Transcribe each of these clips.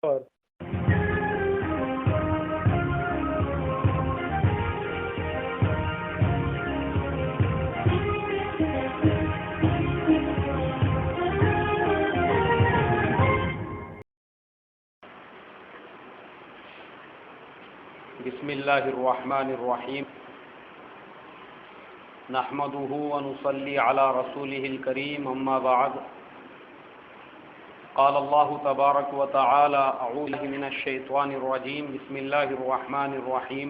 اور بسم اللہ الرحمن الرحیم نحمده ونصلي على رسوله الكريم اما بعد قال الله تبارك وتعالى اعوذ من الشيطان الرجيم بسم الله الرحمن الرحيم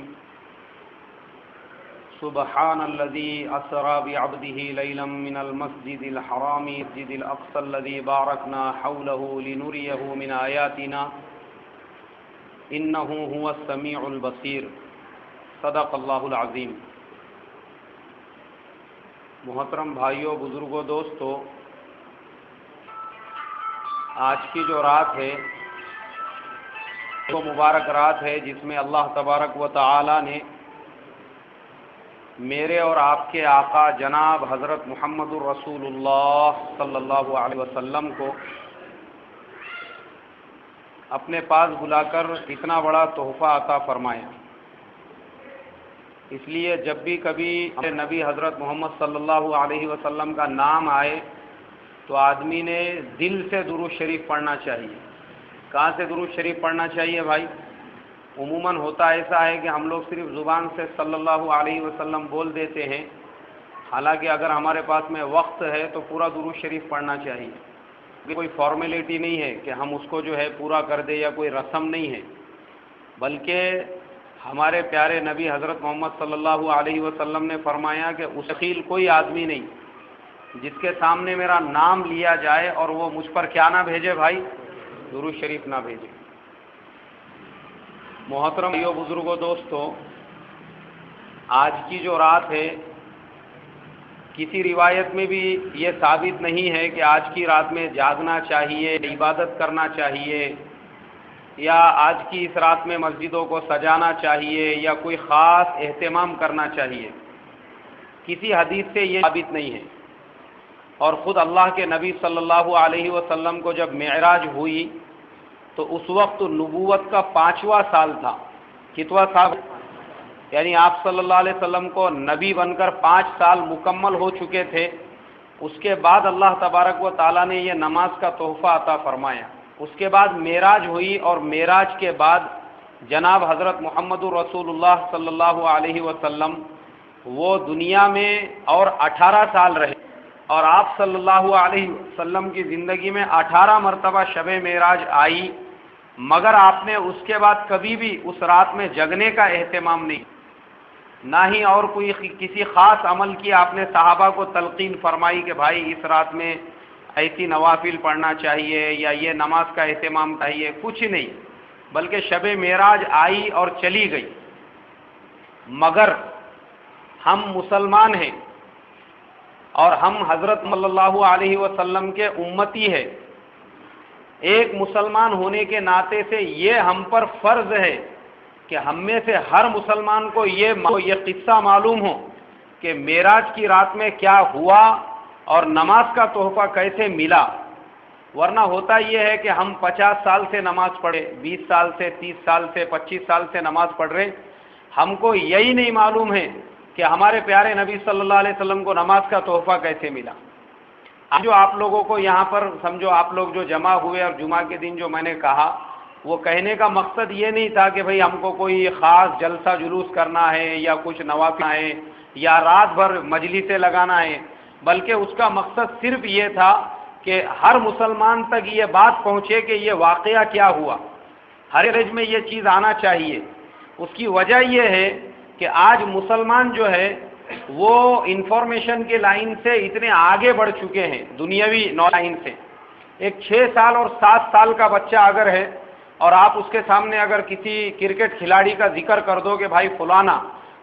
سبحان الذي أسرى بعبده ليلا من المسجد الحرام المسجد الأقصى الذي باركنا حوله لنريه من آياتنا انه هو السمیع البصیر صدق اللہ العظیم۔ محترم بھائیوں، بزرگوں، دوستو، آج کی جو رات ہے وہ مبارک رات ہے جس میں اللہ تبارک و تعالی نے میرے اور آپ کے آقا جناب حضرت محمد الرسول اللہ صلی اللہ علیہ وسلم کو اپنے پاس بلا کر اتنا بڑا تحفہ عطا فرمایا۔ اس لیے جب بھی کبھی نبی حضرت محمد صلی اللہ علیہ وسلم کا نام آئے تو آدمی نے دل سے درود شریف پڑھنا چاہیے۔ کہاں سے درود شریف پڑھنا چاہیے بھائی؟ عموماً ہوتا ایسا ہے کہ ہم لوگ صرف زبان سے صلی اللہ علیہ وسلم بول دیتے ہیں، حالانکہ اگر ہمارے پاس میں وقت ہے تو پورا درود شریف پڑھنا چاہیے۔ کوئی فارمیلٹی نہیں ہے کہ ہم اس کو جو ہے پورا کر دیں، یا کوئی رسم نہیں ہے، بلکہ ہمارے پیارے نبی حضرت محمد صلی اللہ علیہ وسلم نے فرمایا کہ اس خیل کوئی آدمی نہیں جس کے سامنے میرا نام لیا جائے اور وہ مجھ پر کیا نہ بھیجے بھائی؟ درود شریف نہ بھیجے۔ محترم بھائیو، بزرگوں، دوستو، آج کی جو رات ہے کسی روایت میں بھی یہ ثابت نہیں ہے کہ آج کی رات میں جاگنا چاہیے، عبادت کرنا چاہیے، یا آج کی اس رات میں مسجدوں کو سجانا چاہیے یا کوئی خاص اہتمام کرنا چاہیے۔ کسی حدیث سے یہ ثابت نہیں ہے، اور خود اللہ کے نبی صلی اللہ علیہ وسلم کو جب معراج ہوئی تو اس وقت نبوت کا 5واں سال تھا۔ کتواں سال؟ یعنی آپ صلی اللہ علیہ وسلم کو نبی بن کر 5 سال مکمل ہو چکے تھے۔ اس کے بعد اللہ تبارک و تعالیٰ نے یہ نماز کا تحفہ عطا فرمایا۔ اس کے بعد معراج ہوئی، اور معراج کے بعد جناب حضرت محمد الرسول اللہ صلی اللہ علیہ وسلم وہ دنیا میں اور 18 سال رہے، اور آپ صلی اللہ علیہ وسلم کی زندگی میں 18 مرتبہ شب معراج آئی، مگر آپ نے اس کے بعد کبھی بھی اس رات میں جگنے کا اہتمام نہیں، نہ ہی اور کوئی کسی خاص عمل کی آپ نے صحابہ کو تلقین فرمائی کہ بھائی اس رات میں ایسی نوافل پڑھنا چاہیے یا یہ نماز کا اہتمام چاہیے، کچھ نہیں، بلکہ شب معراج آئی اور چلی گئی۔ مگر ہم مسلمان ہیں اور ہم حضرت صلی اللہ علیہ وسلم کے امتی ہیں۔ ایک مسلمان ہونے کے ناطے سے یہ ہم پر فرض ہے کہ ہم میں سے ہر مسلمان کو یہ قصہ معلوم ہو کہ معراج کی رات میں کیا ہوا اور نماز کا تحفہ کیسے ملا۔ ورنہ ہوتا یہ ہے کہ ہم 50 سال سے نماز پڑھے، 20 سال سے، 30 سال سے، 25 سال سے نماز پڑھ رہے، ہم کو یہی نہیں معلوم ہے کہ ہمارے پیارے نبی صلی اللہ علیہ وسلم کو نماز کا تحفہ کیسے ملا۔ جو آپ لوگوں کو یہاں پر سمجھو، آپ لوگ جو جمع ہوئے اور جمعہ کے دن جو میں نے کہا، وہ کہنے کا مقصد یہ نہیں تھا کہ بھئی ہم کو کوئی خاص جلسہ جلوس کرنا ہے یا کچھ نوافل ہے یا رات بھر مجلسیں لگانا ہے، بلکہ اس کا مقصد صرف یہ تھا کہ ہر مسلمان تک یہ بات پہنچے کہ یہ واقعہ کیا ہوا، ہر رج میں یہ چیز آنا چاہیے۔ اس کی وجہ یہ ہے کہ آج مسلمان جو ہے وہ انفارمیشن کے لائن سے اتنے آگے بڑھ چکے ہیں، دنیاوی لائن سے۔ ایک 6 سال اور 7 سال کا بچہ اگر ہے اور آپ اس کے سامنے اگر کسی کرکٹ کھلاڑی کا ذکر کر دو کہ بھائی فلانا،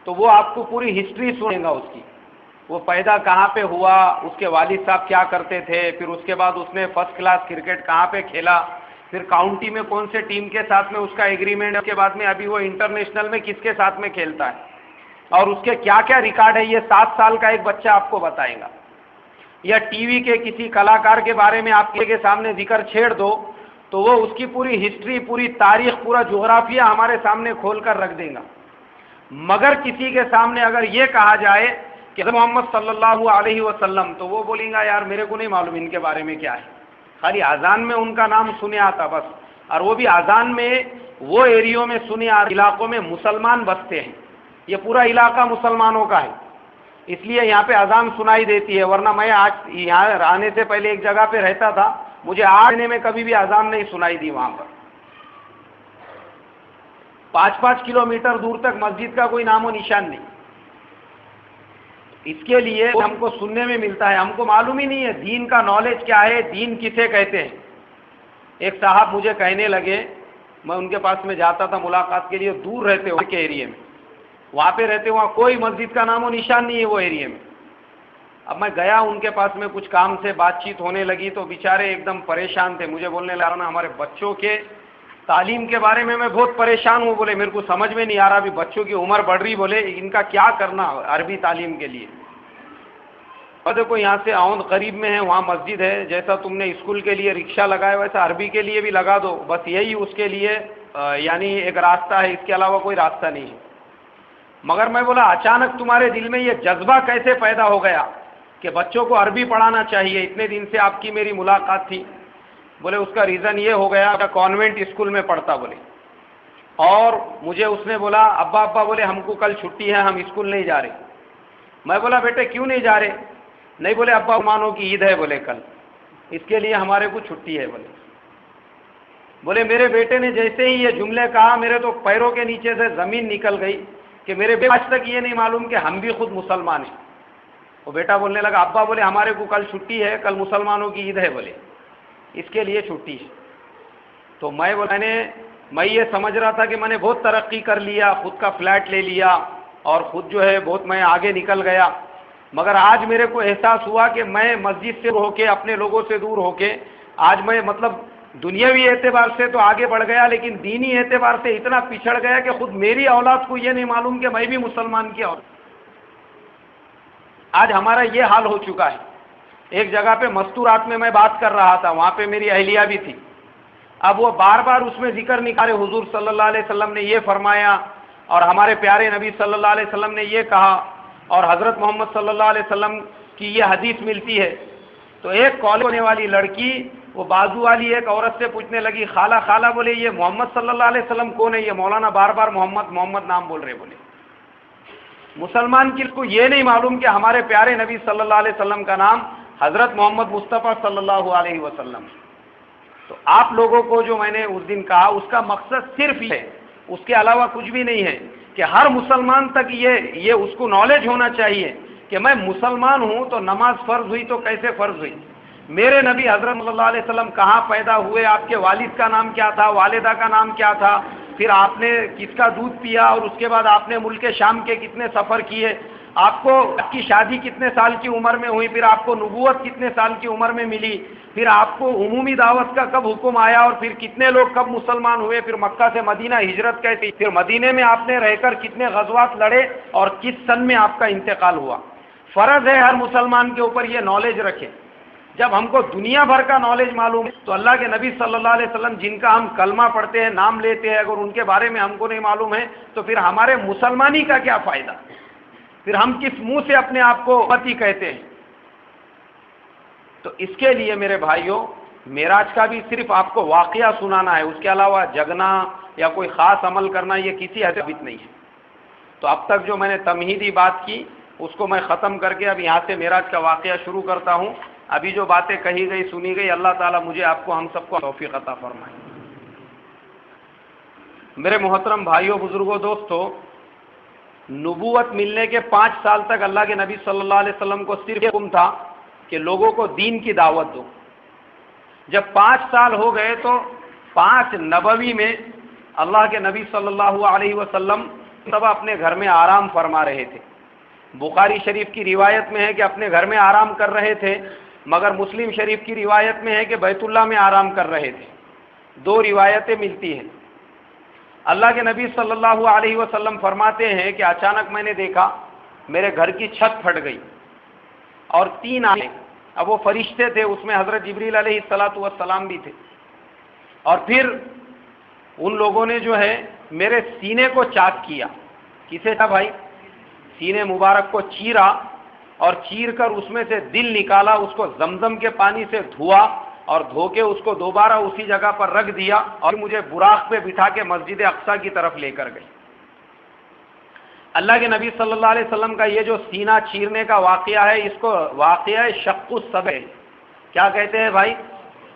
تو وہ آپ کو پوری ہسٹری سنیں گا اس کی، وہ پیدا کہاں پہ ہوا، اس کے والد صاحب کیا کرتے تھے، پھر اس کے بعد اس نے فرسٹ کلاس کرکٹ کہاں پہ کھیلا، پھر کاؤنٹی میں کون سے ٹیم کے ساتھ میں اس کا ایگریمنٹ، اس کے بعد میں ابھی وہ انٹرنیشنل میں کس کے ساتھ میں کھیلتا ہے، اور اس کے کیا کیا ریکارڈ ہے، یہ 7 سال کا ایک بچہ آپ کو بتائے گا۔ یا ٹی وی کے کسی کلاکار کے بارے میں آپ کے سامنے ذکر چھیڑ دو تو وہ اس کی پوری ہسٹری، پوری تاریخ، پورا جغرافیہ ہمارے سامنے کھول کر رکھ دیں گا۔ مگر کسی کے سامنے اگر یہ کہا جائے کہ محمد صلی اللہ علیہ وسلم، تو وہ بولیں گا یار میرے کو نہیں معلوم ان کے بارے میں کیا ہے، خالی اذان میں ان کا نام سنے آتا بس، اور وہ بھی اذان میں وہ ایریوں میں سنے آ علاقوں میں مسلمان بستے ہیں، یہ پورا علاقہ مسلمانوں کا ہے، اس لیے یہاں پہ اذان سنائی دیتی ہے، ورنہ میں آج یہاں آنے سے پہلے ایک جگہ پہ رہتا تھا، مجھے آنے میں کبھی بھی اذان نہیں سنائی دی وہاں پر۔ 5-5 کلومیٹر دور تک مسجد کا کوئی نام و نشان نہیں۔ اس کے لیے ہم کو سننے میں ملتا ہے، ہم کو معلوم ہی نہیں ہے دین کا نالج کیا ہے، دین کسے کہتے ہیں۔ ایک صاحب مجھے کہنے لگے، میں ان کے پاس میں جاتا تھا ملاقات کے لیے، دور رہتے ہوئے کے ایریے میں، وہاں پہ رہتے، وہاں کوئی مسجد کا نام و نشان نہیں ہے وہ ایریے میں۔ اب میں گیا ان کے پاس میں، کچھ کام سے بات چیت ہونے لگی تو بیچارے ایک دم پریشان تھے، مجھے بولنے لگا نا ہمارے بچوں کے تعلیم کے بارے میں بہت پریشان ہوں، بولے میرے کو سمجھ میں نہیں آ رہا، ابھی بچوں کی عمر بڑھ رہی، بولے ان کا کیا کرنا عربی تعلیم کے لیے۔ اور دیکھو یہاں سے آؤند قریب میں ہے، وہاں مسجد ہے، جیسا تم نے اسکول کے لیے رکشہ لگایا ویسا عربی کے لیے بھی لگا دو، بس یہی اس کے لیے یعنی ایک راستہ ہے، اس کے علاوہ کوئی راستہ نہیں ہے۔ مگر میں بولا اچانک تمہارے دل میں یہ جذبہ کیسے پیدا ہو گیا کہ بچوں کو عربی پڑھانا چاہیے، اتنے دن سے آپ کی میری ملاقات تھی؟ بولے اس کا ریزن یہ ہو گیا کہ کانوینٹ اسکول میں پڑھتا، بولے، اور مجھے اس نے بولا ابا بولے ہم کو کل چھٹی ہے، ہم اسکول نہیں جا رہے۔ میں بولا بیٹے کیوں نہیں جا رہے؟ نہیں بولے ابا مسلمانوں کی عید ہے، بولے کل، اس کے لیے ہمارے کو چھٹی ہے۔ بولے میرے بیٹے نے جیسے ہی یہ جملے کہا میرے تو پیروں کے نیچے سے زمین نکل گئی کہ میرے آج تک یہ نہیں معلوم کہ ہم بھی خود مسلمان ہیں۔ وہ بیٹا بولنے لگا ابا بولے ہمارے کو کل چھٹی ہے، کل مسلمانوں کی عید ہے، بولے اس کے لیے چھٹی ہے۔ تو میں یہ سمجھ رہا تھا کہ میں نے بہت ترقی کر لیا، خود کا فلیٹ لے لیا اور خود جو ہے بہت میں آگے نکل گیا، مگر آج میرے کو احساس ہوا کہ میں مسجد سے ہو کے، اپنے لوگوں سے دور ہو کے، آج میں مطلب دنیاوی اعتبار سے تو آگے بڑھ گیا، لیکن دینی اعتبار سے اتنا پچھڑ گیا کہ خود میری اولاد کو یہ نہیں معلوم کہ میں بھی مسلمان کی اولاد۔ آج ہمارا یہ حال ہو چکا ہے۔ ایک جگہ پہ مستورات میں بات کر رہا تھا، وہاں پہ میری اہلیہ بھی تھی، اب وہ بار بار اس میں ذکر نکالے حضور صلی اللہ علیہ وسلم نے یہ فرمایا اور ہمارے پیارے نبی صلی اللہ علیہ وسلم نے یہ کہا اور حضرت محمد صلی اللہ علیہ وسلم کی یہ حدیث ملتی ہے۔ تو ایک کالج ہونے والی لڑکی وہ بازو والی ایک عورت سے پوچھنے لگی خالہ بولے یہ محمد صلی اللہ علیہ وسلم کون ہے؟ یہ مولانا بار بار محمد نام بول رہے، بولے مسلمان کس کو یہ نہیں معلوم کہ ہمارے پیارے نبی صلی اللہ علیہ وسلم کا نام حضرت محمد مصطفیٰ صلی اللہ علیہ وسلم۔ تو آپ لوگوں کو جو میں نے اس دن کہا اس کا مقصد صرف یہ ہے، اس کے علاوہ کچھ بھی نہیں ہے، کہ ہر مسلمان تک یہ اس کو نالج ہونا چاہیے کہ میں مسلمان ہوں تو نماز فرض ہوئی تو کیسے فرض ہوئی، میرے نبی حضرت صلی اللہ علیہ وسلم کہاں پیدا ہوئے، آپ کے والد کا نام کیا تھا، والدہ کا نام کیا تھا، پھر آپ نے کس کا دودھ پیا اور اس کے بعد آپ نے ملک شام کے کتنے سفر کیے، آپ کی شادی کتنے سال کی عمر میں ہوئی، پھر آپ کو نبوت کتنے سال کی عمر میں ملی، پھر آپ کو عمومی دعوت کا کب حکم آیا اور پھر کتنے لوگ کب مسلمان ہوئے، پھر مکہ سے مدینہ ہجرت کیسی، پھر مدینے میں آپ نے رہ کر کتنے غزوات لڑے اور کس سن میں آپ کا انتقال ہوا۔ فرض ہے ہر مسلمان کے اوپر یہ نالج رکھے۔ جب ہم کو دنیا بھر کا نالج معلوم ہے تو اللہ کے نبی صلی اللہ علیہ وسلم جن کا ہم کلمہ پڑھتے ہیں، نام لیتے ہیں، اگر ان کے بارے میں ہم کو نہیں معلوم ہے تو پھر ہمارے مسلمانی کا کیا فائدہ؟ پھر ہم کس منہ سے اپنے آپ کو امتی کہتے ہیں؟ تو اس کے لیے میرے بھائیوں معراج کا بھی صرف آپ کو واقعہ سنانا ہے، اس کے علاوہ جگنا یا کوئی خاص عمل کرنا یہ کسی حد تک نہیں ہے۔ تو اب تک جو میں نے تمہیدی بات کی اس کو میں ختم کر کے اب یہاں سے معراج کا واقعہ شروع کرتا ہوں۔ ابھی جو باتیں کہی گئی سنی گئی، اللہ تعالیٰ مجھے آپ کو ہم سب کو توفیق عطا فرمائے۔ میرے محترم بھائیوں بزرگوں دوستو، نبوت ملنے کے 5 سال تک اللہ کے نبی صلی اللہ علیہ وسلم کو صرف حکم تھا کہ لوگوں کو دین کی دعوت دو۔ جب 5 سال ہو گئے تو 5 نبوی میں اللہ کے نبی صلی اللہ علیہ وسلم سب اپنے گھر میں آرام فرما رہے تھے۔ بخاری شریف کی روایت میں ہے کہ اپنے گھر میں آرام کر رہے تھے، مگر مسلم شریف کی روایت میں ہے کہ بیت اللہ میں آرام کر رہے تھے۔ 2 روایتیں ملتی ہیں۔ اللہ کے نبی صلی اللہ علیہ وسلم فرماتے ہیں کہ اچانک میں نے دیکھا میرے گھر کی چھت پھٹ گئی اور 3 آئے۔ اب وہ فرشتے تھے، اس میں حضرت جبریل علیہ الصلوۃ والسلام بھی تھے۔ اور پھر ان لوگوں نے جو ہے میرے سینے کو چاک کیا. کسے تھا بھائی؟ سینے مبارک کو چیرا اور چیر کر اس میں سے دل نکالا, اس کو زمزم کے پانی سے دھوا اور دھو کے اس کو دوبارہ اسی جگہ پر رکھ دیا اور مجھے براق پہ بٹھا کے مسجد اقصیٰ کی طرف لے کر گئی. اللہ کے نبی صلی اللہ علیہ وسلم کا یہ جو سینہ چیرنے کا واقعہ ہے, اس کو واقعہ شق الصدر, کیا کہتے ہیں بھائی؟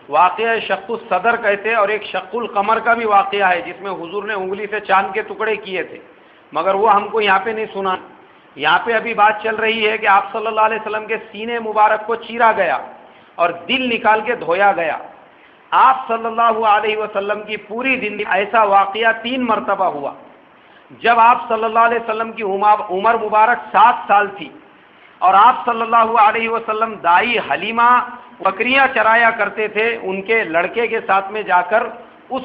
واقعہ شق الصدر کہتے ہیں. اور ایک شق القمر کا بھی واقعہ ہے جس میں حضور نے انگلی سے چاند کے ٹکڑے کیے تھے, مگر وہ ہم کو یہاں پہ نہیں سنا. یہاں پہ ابھی بات چل رہی ہے کہ آپ صلی اللہ علیہ وسلم کے سینے مبارک کو چیرا گیا اور دل نکال کے دھویا گیا. آپ صلی اللہ علیہ وسلم کی پوری زندگی ایسا واقعہ 3 مرتبہ ہوا. جب آپ صلی اللہ علیہ وسلم کی عمر مبارک 7 سال تھی اور آپ صلی اللہ علیہ وسلم دائی حلیمہ بکریاں چرایا کرتے تھے ان کے لڑکے کے ساتھ میں جا کر, اس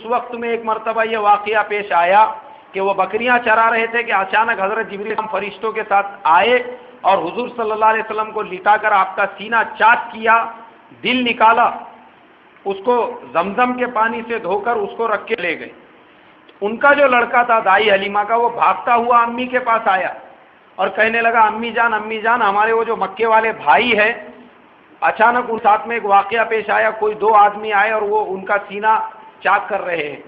وقت میں ایک مرتبہ یہ واقعہ پیش آیا کہ وہ بکریاں چرا رہے تھے کہ اچانک حضرت جبریل فرشتوں کے ساتھ آئے اور حضور صلی اللہ علیہ وسلم کو لٹا کر آپ کا سینہ چاک کیا, دل نکالا, اس کو زمزم کے پانی سے دھو کر اس کو رکھ کے لے گئے. ان کا جو لڑکا تھا دائی حلیمہ کا, وہ بھاگتا ہوا امی کے پاس آیا اور کہنے لگا امی جان ہمارے وہ جو مکے والے بھائی ہیں, اچانک ان ساتھ میں ایک واقعہ پیش آیا, کوئی 2 آدمی آئے اور وہ ان کا سینہ چاک کر رہے ہیں.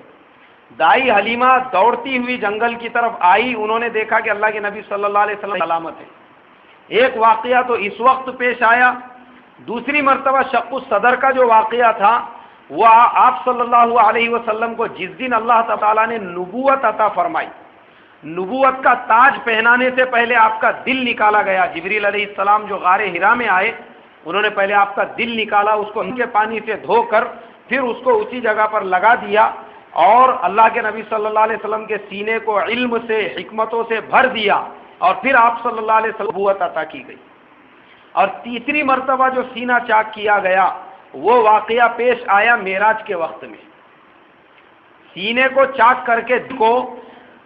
دائی حلیمہ دوڑتی ہوئی جنگل کی طرف آئی, انہوں نے دیکھا کہ اللہ کے نبی صلی اللہ علیہ وسلم سلامت ہے. ایک واقعہ تو اس وقت پیش آیا. دوسری مرتبہ شق الصدر کا جو واقعہ تھا وہ آپ صلی اللہ علیہ وسلم کو جس دن اللہ تعالیٰ نے نبوت عطا فرمائی, نبوت کا تاج پہنانے سے پہلے آپ کا دل نکالا گیا. جبریل علیہ السلام جو غار حرا میں آئے, انہوں نے پہلے آپ کا دل نکالا, اس کو ان کے پانی سے دھو کر پھر اس کو اسی جگہ پر لگا دیا اور اللہ کے نبی صلی اللہ علیہ وسلم کے سینے کو علم سے حکمتوں سے بھر دیا اور پھر آپ صلی اللہ علیہ وسلم نبوت عطا کی گئی. اور تیسری مرتبہ جو سینہ چاک کیا گیا وہ واقعہ پیش آیا معراج کے وقت میں. سینے کو چاک کر کے کو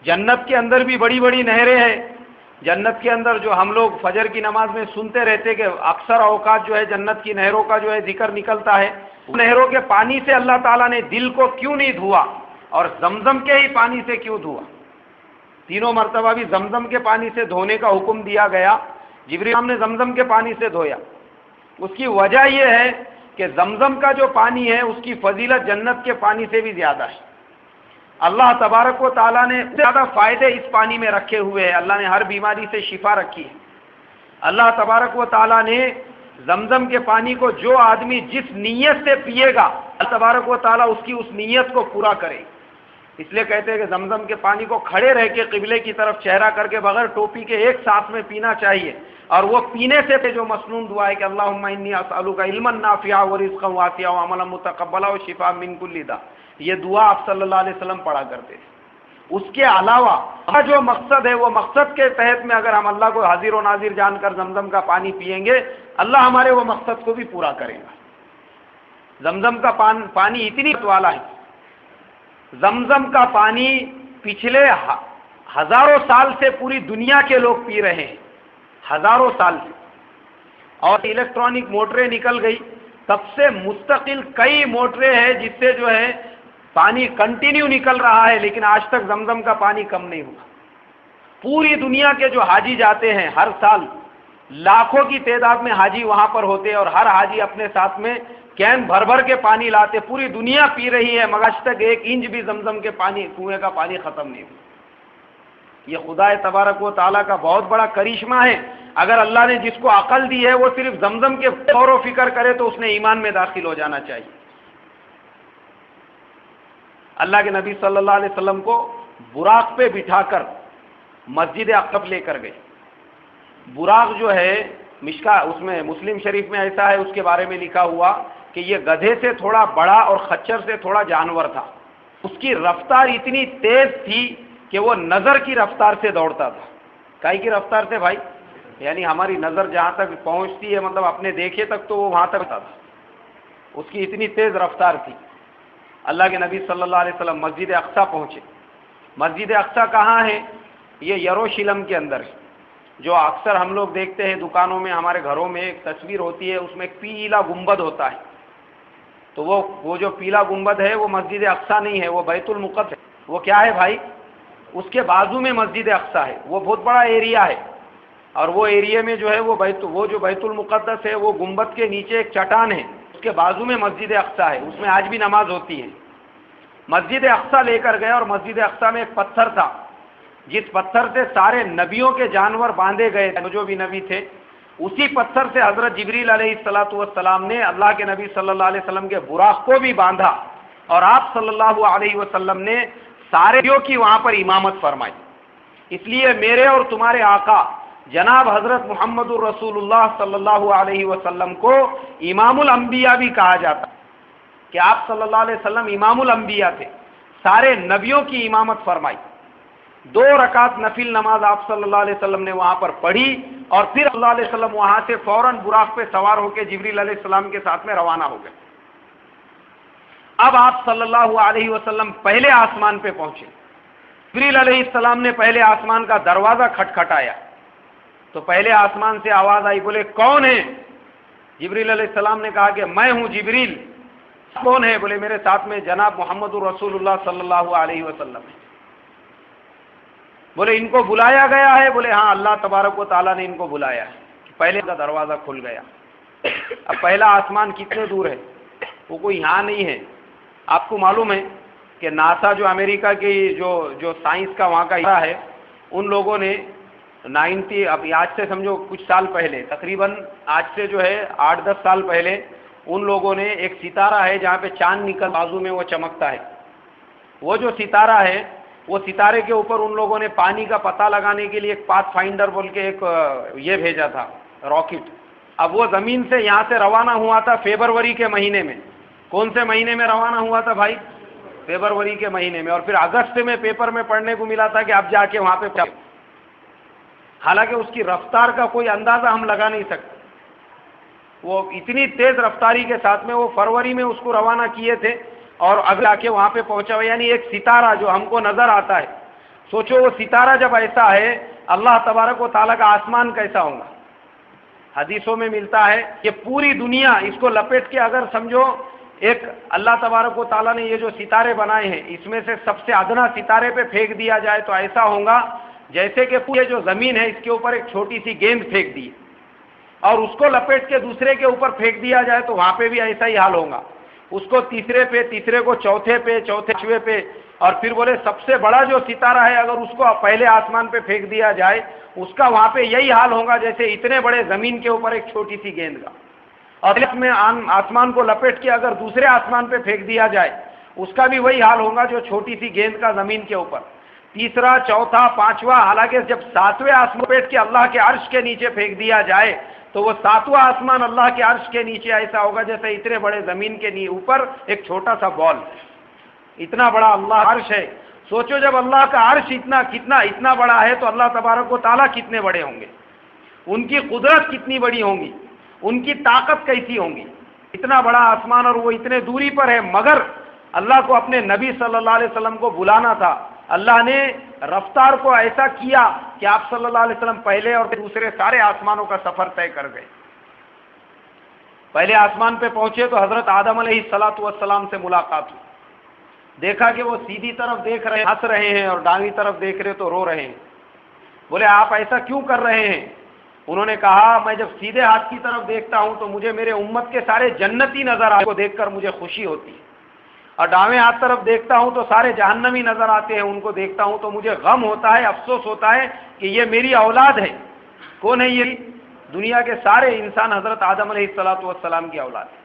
جنت کے اندر بھی بڑی بڑی نہریں ہیں. جنت کے اندر جو ہم لوگ فجر کی نماز میں سنتے رہتے کہ اکثر اوقات جو ہے جنت کی نہروں کا جو ہے ذکر نکلتا ہے, نہروں کے پانی سے اللہ تعالیٰ نے دل کو کیوں نہیں دھوا اور زمزم کے ہی پانی سے کیوں دھوا؟ 3 مرتبہ بھی زمزم کے پانی سے دھونے کا حکم دیا گیا. جبریل نے زمزم کے پانی سے دھویا. اس کی وجہ یہ ہے کہ زمزم کا جو پانی ہے اس کی فضیلت جنت کے پانی سے بھی زیادہ ہے. اللہ تبارک و تعالیٰ نے زیادہ فائدے اس پانی میں رکھے ہوئے ہیں. اللہ نے ہر بیماری سے شفا رکھی ہے. اللہ تبارک و تعالیٰ نے زمزم کے پانی کو جو آدمی جس نیت سے پیے گا اللہ تبارک و تعالیٰ اس کی اس نیت کو پورا کرے. اس لیے کہتے ہیں کہ زمزم کے پانی کو کھڑے رہ کے قبلے کی طرف چہرہ کر کے بغیر ٹوپی کے ایک سانس میں پینا چاہیے. اور وہ پینے سے جو مسنون دعا ہے کہ اللہم انی اسألک علما نافعا ورزقا واسعا وعملا متقبلا وشفاء من کل داء, یہ دعا آپ صلی اللہ علیہ وسلم پڑھا کرتے تھے. اس کے علاوہ جو مقصد ہے وہ مقصد کے تحت میں اگر ہم اللہ کو حاضر و ناظر جان کر زمزم کا پانی پئیں گے اللہ ہمارے وہ مقصد کو بھی پورا کرے گا. زمزم کا پانی اتنی والا ہے. زمزم کا پانی پچھلے ہزاروں سال سے پوری دنیا کے لوگ پی رہے ہیں, ہزاروں سال سے. اور الیکٹرانک موٹریں نکل گئی تب سے مستقل کئی موٹریں ہیں جس سے جو ہے پانی کنٹینیو نکل رہا ہے, لیکن آج تک زمزم کا پانی کم نہیں ہوا. پوری دنیا کے جو حاجی جاتے ہیں ہر سال لاکھوں کی تعداد میں حاجی وہاں پر ہوتے اور ہر حاجی اپنے ساتھ میں کین بھر بھر کے پانی لاتے. پوری دنیا پی رہی ہے مگر آج تک 1 انچ بھی زمزم کے پانی کنویں کا پانی ختم نہیں ہوا. یہ خدا تبارک و تعالیٰ کا بہت بڑا کرشمہ ہے. اگر اللہ نے جس کو عقل دی ہے وہ صرف زمزم کے غور و فکر کرے تو اس نے ایمان میں داخل ہو جانا چاہیے. اللہ کے نبی صلی اللہ علیہ وسلم کو براق پہ بٹھا کر مسجد اقصیٰ لے کر گئے. براق جو ہے اس میں مسلم شریف میں ایسا ہے, اس کے بارے میں لکھا ہوا کہ یہ گدھے سے تھوڑا بڑا اور خچر سے تھوڑا جانور تھا. اس کی رفتار اتنی تیز تھی کہ وہ نظر کی رفتار سے دوڑتا تھا. کائی کی رفتار سے بھائی؟ یعنی ہماری نظر جہاں تک پہنچتی ہے مطلب اپنے دیکھے تک تو وہ وہاں تک تھا. اس کی اتنی تیز رفتار تھی. اللہ کے نبی صلی اللہ علیہ وسلم مسجد اقصیٰ پہنچے. مسجد اقصیٰ کہاں ہے؟ یہ یروشلم کے اندر ہے. جو اکثر ہم لوگ دیکھتے ہیں دکانوں میں, ہمارے گھروں میں ایک تصویر ہوتی ہے, اس میں ایک پیلا گنبد ہوتا ہے. تو وہ جو پیلا گنبد ہے وہ مسجد اقصی نہیں ہے، وہ بیت المقدس ہے۔ وہ کیا ہے بھائی؟ اس کے بازو میں مسجد اقصی ہے، وہ بہت بڑا ایریا ہے، اور وہ ایریے میں جو ہے وہ جو بیت المقدس ہے وہ گنبد کے نیچے ایک چٹان ہے، اس کے بازو میں مسجد اقصی ہے، اس میں آج بھی نماز ہوتی ہے۔ مسجد اقصی لے کر گئے، اور مسجد اقصی میں ایک پتھر تھا، جس پتھر سے سارے نبیوں کے جانور باندھے گئے تھے، جو بھی نبی تھے، اسی پتھر سے حضرت جبریل علیہ السلام نے اللہ کے نبی صلی اللہ علیہ وسلم کے براق کو بھی باندھا، اور آپ صلی اللہ علیہ وسلم نے سارے نبیوں کی وہاں پر امامت فرمائی۔ اس لیے میرے اور تمہارے آقا جناب حضرت محمد الرسول اللہ صلی اللہ علیہ وسلم کو امام الانبیاء بھی کہا جاتا کہ آپ صلی اللہ علیہ وسلم امام الانبیاء تھے، سارے نبیوں کی امامت فرمائی۔ 2 رکعت نفل نماز آپ صلی اللہ علیہ وسلم نے وہاں پر پڑھی، اور پھر صلی اللہ علیہ وسلم وہاں سے فوراً براق پہ سوار ہو کے جبریل علیہ السلام کے ساتھ میں روانہ ہو گئے۔ اب آپ صلی اللہ علیہ وسلم پہلے آسمان پہ پہنچے، جبریل علیہ السلام نے پہلے آسمان کا دروازہ کھٹکھٹایا، تو پہلے آسمان سے آواز آئی، بولے کون ہے؟ جبریل علیہ السلام نے کہا کہ میں ہوں جبریل۔ کون ہے؟ بولے میرے ساتھ میں جناب محمد الرسول اللہ صلی اللہ علیہ وسلم ہے۔ بولے ان کو بلایا گیا ہے؟ بولے ہاں، اللہ تبارک و تعالیٰ نے ان کو بلایا ہے۔ پہلے کا دروازہ کھل گیا۔ اب پہلا آسمان کتنے دور ہے؟ وہ کوئی یہاں نہیں ہے۔ آپ کو معلوم ہے کہ ناسا جو امریکہ کی جو سائنس کا وہاں کا ادارہ ہے، ان لوگوں نے اب آج سے سمجھو کچھ سال پہلے، تقریباً آج سے جو ہے 8-10 سال پہلے، ان لوگوں نے ایک ستارہ ہے جہاں پہ چاند نکل بازو میں وہ چمکتا ہے، وہ جو ستارہ ہے، وہ ستارے کے اوپر ان لوگوں نے پانی کا پتہ لگانے کے لیے ایک پاتھ فائنڈر بول کے ایک یہ بھیجا تھا، راکٹ۔ اب وہ زمین سے یہاں سے روانہ ہوا تھا فیبروری کے مہینے میں۔ کون سے مہینے میں روانہ ہوا تھا بھائی؟ فیبروری کے مہینے میں، اور پھر اگست میں پیپر میں پڑھنے کو ملا تھا کہ اب جا کے وہاں پہ، حالانکہ اس کی رفتار کا کوئی اندازہ ہم لگا نہیں سکتے۔ وہ اتنی تیز رفتاری کے ساتھ میں وہ فروری میں اس کو روانہ کیے تھے، اور اگلے آ کے وہاں پہ پہنچا ہوا، یعنی ایک ستارہ جو ہم کو نظر آتا ہے، سوچو وہ ستارہ جب ایسا ہے، اللہ تبارک و تعالیٰ کا آسمان کیسا ہوگا؟ حدیثوں میں ملتا ہے کہ پوری دنیا اس کو لپیٹ کے اگر سمجھو ایک اللہ تبارک و تعالیٰ نے یہ جو ستارے بنائے ہیں، اس میں سے سب سے ادنا ستارے پہ پھینک دیا جائے تو ایسا ہوگا جیسے کہ پورے جو زمین ہے اس کے اوپر ایک چھوٹی سی گیند پھینک دی، اور اس کو لپیٹ کے دوسرے کے اوپر پھینک دیا جائے تو وہاں پہ بھی ایسا ہی حال ہوگا۔ اس کو تیسرے پہ، تیسرے کو چوتھے پہ، چوتھے پانچویں پہ، اور پھر بولے سب سے بڑا جو ستارہ ہے اگر اس کو پہلے آسمان پہ پھینک دیا جائے، اس کا وہاں پہ یہی حال ہوگا جیسے اتنے بڑے زمین کے اوپر ایک چھوٹی سی گیند کا، اور اس میں آسمان کو لپیٹ کے اگر دوسرے آسمان پہ پھینک دیا جائے اس کا بھی وہی حال ہوگا جو چھوٹی سی گیند کا زمین کے اوپر۔ تیسرا، چوتھا، پانچواں، حالانکہ جب 7ویں آسمان پیٹ کے اللہ کے عرش کے نیچے پھینک دیا جائے تو وہ 7واں آسمان اللہ کے عرش کے نیچے ایسا ہوگا جیسے اتنے بڑے زمین کے اوپر ایک چھوٹا سا بال۔ اتنا بڑا اللہ عرش ہے۔ سوچو جب اللہ کا عرش اتنا بڑا ہے تو اللہ تبارک و تعالیٰ کتنے بڑے ہوں گے، ان کی قدرت کتنی بڑی ہوں گی، ان کی طاقت کیسی ہوں گی۔ اتنا بڑا آسمان اور وہ اتنے دوری پر ہے، مگر اللہ کو اپنے نبی صلی اللہ علیہ وسلم کو بلانا تھا۔ اللہ نے رفتار کو ایسا کیا کہ آپ صلی اللہ علیہ وسلم پہلے اور دوسرے سارے آسمانوں کا سفر طے کر گئے۔ پہلے آسمان پہ پہنچے تو حضرت آدم علیہ السلام سے ملاقات ہوئی۔ دیکھا کہ وہ سیدھی طرف دیکھ رہے ہیں، ہنس رہے ہیں، اور دائیں طرف دیکھ رہے تو رو رہے ہیں۔ بولے آپ ایسا کیوں کر رہے ہیں؟ انہوں نے کہا میں جب سیدھے ہاتھ کی طرف دیکھتا ہوں تو مجھے میرے امت کے سارے جنتی نظر آتے، کو دیکھ کر مجھے خوشی ہوتی ہے، اور دائیں ہاتھ طرف دیکھتا ہوں تو سارے جہنمی نظر آتے ہیں، ان کو دیکھتا ہوں تو مجھے غم ہوتا ہے، افسوس ہوتا ہے کہ یہ میری اولاد ہے۔ کون ہے یہ؟ دنیا کے سارے انسان حضرت آدم علیہ السلام کی اولاد ہے۔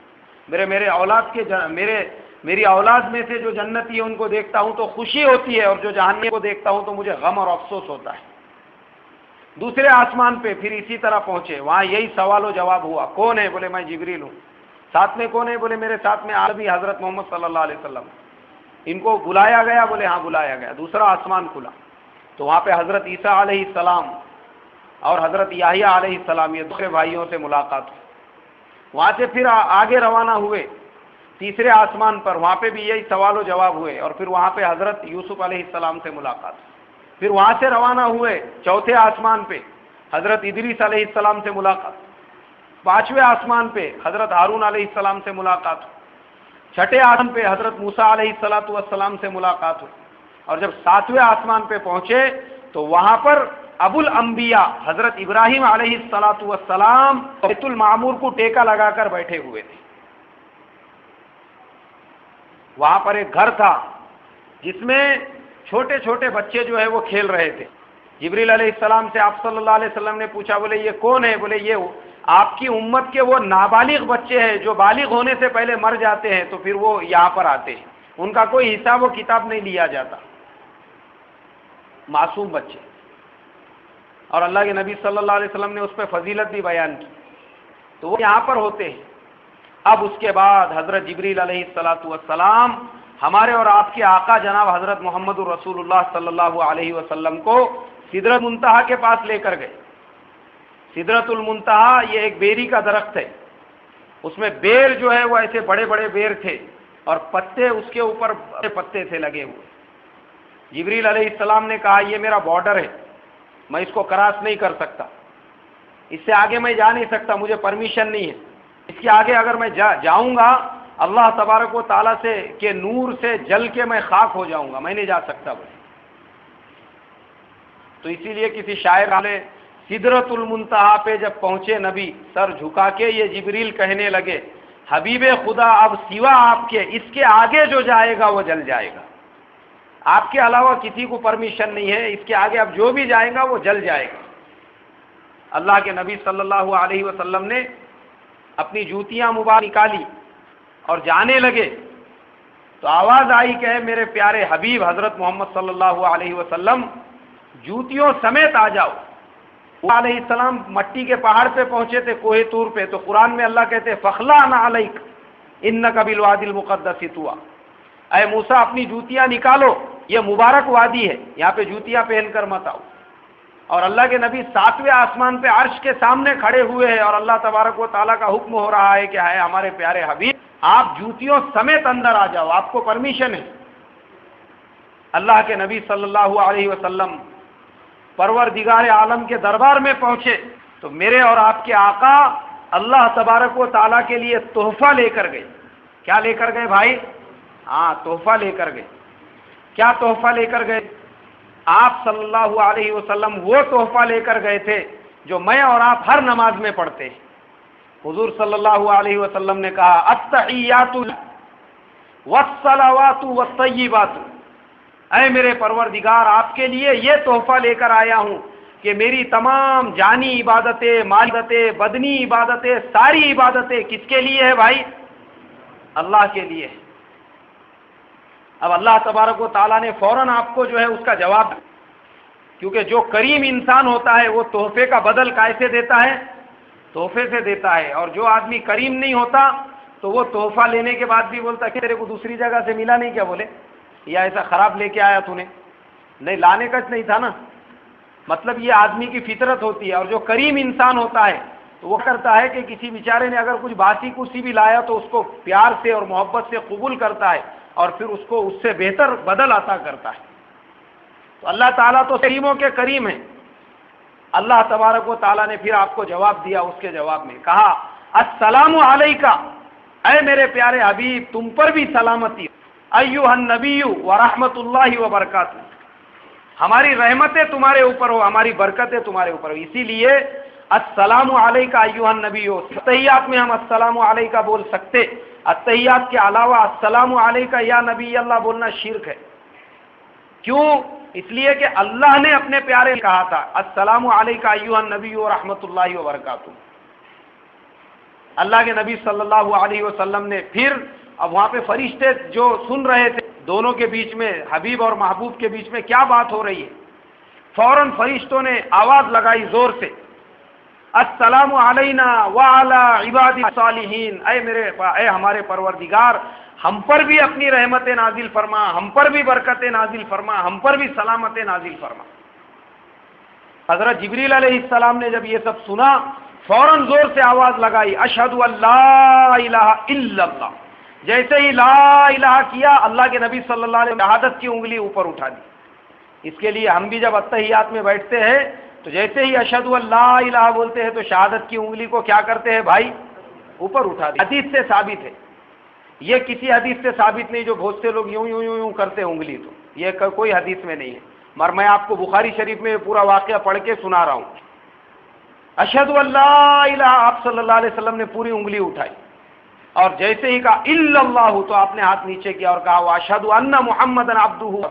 میری اولاد میں سے جو جنتی ہے ان کو دیکھتا ہوں تو خوشی ہوتی ہے، اور جو جہنمی کو دیکھتا ہوں تو مجھے غم اور افسوس ہوتا ہے۔ دوسرے آسمان پہ پھر اسی طرح پہنچے، وہاں یہی سوال و جواب ہوا۔ کون ہے؟ بولے میں جبریل ہوں۔ ساتھ میں کون ہے؟ بولے میرے ساتھ میں عالمی حضرت محمد صلی اللہ علیہ وسلم۔ ان کو بلایا گیا؟ بولے ہاں بلایا گیا۔ دوسرا آسمان کھلا تو وہاں پہ حضرت عیسیٰ علیہ السلام اور حضرت یحییٰ علیہ السلام، یہ دوسرے بھائیوں سے ملاقات ہوئی۔ وہاں سے پھر آگے روانہ ہوئے تیسرے آسمان پر، وہاں پہ بھی یہی سوال و جواب ہوئے، اور پھر وہاں پہ حضرت یوسف علیہ السلام سے ملاقات ہوئی۔ پھر وہاں سے روانہ ہوئے چوتھے آسمان پہ حضرت ادریس علیہ السلام سے ملاقات، پانچویں آسمان پہ حضرت ہارون علیہ السلام سے ملاقات، چھٹے آسمان پہ حضرت موسیٰ علیہ السلام سے ملاقات ہوئی، اور جب 7ویں آسمان پہ پہنچے تو وہاں پر ابو الانبیاء حضرت ابراہیم علیہ السلام بیت المعمور کو ٹیکا لگا کر بیٹھے ہوئے تھے۔ وہاں پر ایک گھر تھا جس میں چھوٹے چھوٹے بچے جو ہے وہ کھیل رہے تھے۔ جبریل علیہ السلام سے آپ صلی اللہ علیہ وسلم نے پوچھا، بولے یہ کون ہے؟ بولے یہ آپ کی امت کے وہ نابالغ بچے ہیں جو بالغ ہونے سے پہلے مر جاتے ہیں تو پھر وہ یہاں پر آتے ہیں، ان کا کوئی حساب و کتاب نہیں لیا جاتا، معصوم بچے۔ اور اللہ کے نبی صلی اللہ علیہ وسلم نے اس پہ فضیلت بھی بیان کی، تو وہ یہاں پر ہوتے ہیں۔ اب اس کے بعد حضرت جبریل علیہ السلام ہمارے اور آپ کے آقا جناب حضرت محمد الرسول اللہ صلی اللہ علیہ وسلم کو سدرۃ المنتہا کے پاس لے کر گئے۔ سدرۃ المنتہا یہ ایک بیری کا درخت ہے، اس میں بیر جو ہے وہ ایسے بڑے بڑے بیر تھے اور پتے اس کے اوپر پتے تھے لگے ہوئے۔ جبریل علیہ السلام نے کہا یہ میرا بارڈر ہے، میں اس کو کراس نہیں کر سکتا، اس سے آگے میں جا نہیں سکتا، مجھے پرمیشن نہیں ہے، اس کے آگے اگر میں جاؤں گا اللہ تبارک و تعالیٰ سے کے نور سے جل کے میں خاک ہو جاؤں گا، میں نہیں جا سکتا بولے۔ تو اسی لیے کسی شاعر نے سدرۃ المنتہا پہ جب پہنچے نبی سر جھکا کے یہ جبریل کہنے لگے، حبیب خدا اب سوا آپ کے اس کے آگے جو جائے گا وہ جل جائے گا، آپ کے علاوہ کسی کو پرمیشن نہیں ہے، اس کے آگے اب جو بھی جائے گا وہ جل جائے گا۔ اللہ کے نبی صلی اللہ علیہ وسلم نے اپنی جوتیاں مبارک نکالی اور جانے لگے تو آواز آئی کہ اے میرے پیارے حبیب حضرت محمد صلی اللہ علیہ وسلم جوتیوں سمیت آ جاؤ۔ علیہ السلام مٹی کے پہاڑ پہ پہنچے تھے، کوہ طور پہ، تو قرآن میں اللہ کہتے ہیں فَخْلَعْنَ عَلَيْكَ إِنَّكَ بِالْوَادِ الْمُقَدَّسِ طُوًى، اے موسیٰ اپنی جوتیاں نکالو، یہ مبارک وادی ہے، یہاں پہ جوتیاں پہن کر مت آؤ۔ اور اللہ کے نبی 7ویں آسمان پہ عرش کے سامنے کھڑے ہوئے ہیں اور اللہ تبارک و تعالیٰ کا حکم ہو رہا ہے کہ اے ہمارے پیارے حبیب آپ جوتیوں سمیت اندر آ جاؤ، آپ کو پرمیشن ہے۔ اللہ کے نبی صلی اللہ علیہ وسلم پروردگار عالم کے دربار میں پہنچے تو میرے اور آپ کے آقا اللہ تبارک و تعالیٰ کے لیے تحفہ لے کر گئے۔ کیا لے کر گئے بھائی؟ ہاں تحفہ لے کر گئے۔ کیا تحفہ لے کر گئے؟ آپ صلی اللہ علیہ وسلم وہ تحفہ لے کر گئے تھے جو میں اور آپ ہر نماز میں پڑھتے ہیں۔ حضور صلی اللہ علیہ وسلم نے کہا التحیات والصلوات والطیبات، اے میرے پروردگار آپ کے لیے یہ تحفہ لے کر آیا ہوں کہ میری تمام جانی عبادتیں، مالی عبادتیں، بدنی عبادتیں، ساری عبادتیں کس کے لیے ہے بھائی؟ اللہ کے لیے۔ اب اللہ تبارک و تعالیٰ نے فوراً آپ کو جو ہے اس کا جواب، کیونکہ جو کریم انسان ہوتا ہے وہ تحفے کا بدل کیسے دیتا ہے؟ تحفے سے دیتا ہے، اور جو آدمی کریم نہیں ہوتا تو وہ تحفہ لینے کے بعد بھی بولتا کہ تیرے کو دوسری جگہ سے ملا نہیں کیا بولے، یا ایسا خراب لے کے آیا تو نے؟ نہیں، لانے کا نہیں تھا نا۔ مطلب یہ آدمی کی فطرت ہوتی ہے، اور جو کریم انسان ہوتا ہے تو وہ کرتا ہے کہ کسی بیچارے نے اگر کچھ باسی کسی بھی لایا تو اس کو پیار سے اور محبت سے قبول کرتا ہے اور پھر اس کو اس سے بہتر بدل عطا کرتا ہے۔ تو اللہ تعالیٰ تو کریموں کے کریم ہیں۔ اللہ تبارک و تعالیٰ نے پھر آپ کو جواب دیا، اس کے جواب میں کہا السلام علیکہ، اے میرے پیارے حبیب تم پر بھی سلامتی، ایھا النبی ورحمۃ اللہ وبرکاتہ، ہماری رحمتیں تمہارے اوپر ہو، ہماری برکتیں تمہارے اوپر ہو۔ اسی لیے السلام علیکہ ایھا النبی، تحیات میں ہم السلام علیکہ بول سکتے، التحیات کے علاوہ السلام علیکہ یا نبی اللہ بولنا شرک ہے۔ کیوں؟ اس لیے کہ اللہ نے اپنے پیارے کہا تھا السلام علیکہ ایھا النبی ورحمۃ اللہ وبرکاتہ۔ اللہ کے نبی صلی اللہ علیہ وسلم نے پھر، اب وہاں پہ فرشتے جو سن رہے تھے دونوں کے بیچ میں، حبیب اور محبوب کے بیچ میں کیا بات ہو رہی ہے، فوراً فرشتوں نے آواز لگائی زور سے السلام علینا وعلی عباد الصالحین، اے ہمارے پروردگار ہم پر بھی اپنی رحمت نازل فرما، ہم پر بھی برکت نازل فرما، ہم پر بھی سلامت نازل فرما۔ حضرت جبریل علیہ السلام نے جب یہ سب سنا فوراً زور سے آواز لگائی اشہد ان لا الہ الا اللہ۔ جیسے ہی لا الہ کیا اللہ کے نبی صلی اللہ علیہ وسلم نے شہادت کی انگلی اوپر اٹھا دی۔ اس کے لیے ہم بھی جب اتحیات میں بیٹھتے ہیں تو جیسے ہی اشہد ان لا الہ بولتے ہیں تو شہادت کی انگلی کو کیا کرتے ہیں بھائی؟ اوپر اٹھا دی۔ حدیث سے ثابت ہے یہ کسی حدیث سے ثابت نہیں، جو بہت سے لوگ یوں یوں یوں یوں کرتے انگلی، تو یہ کوئی حدیث میں نہیں ہے، مگر میں آپ کو بخاری شریف میں پورا واقعہ پڑھ کے سنا رہا ہوں۔ اشہد ان لا الہ، آپ صلی اللہ علیہ وسلم نے پوری انگلی اٹھائی اور جیسے ہی کہا الا اللہ تو آپ نے ہاتھ نیچے کیا اور کہا واشہد ان محمدن عبدہ،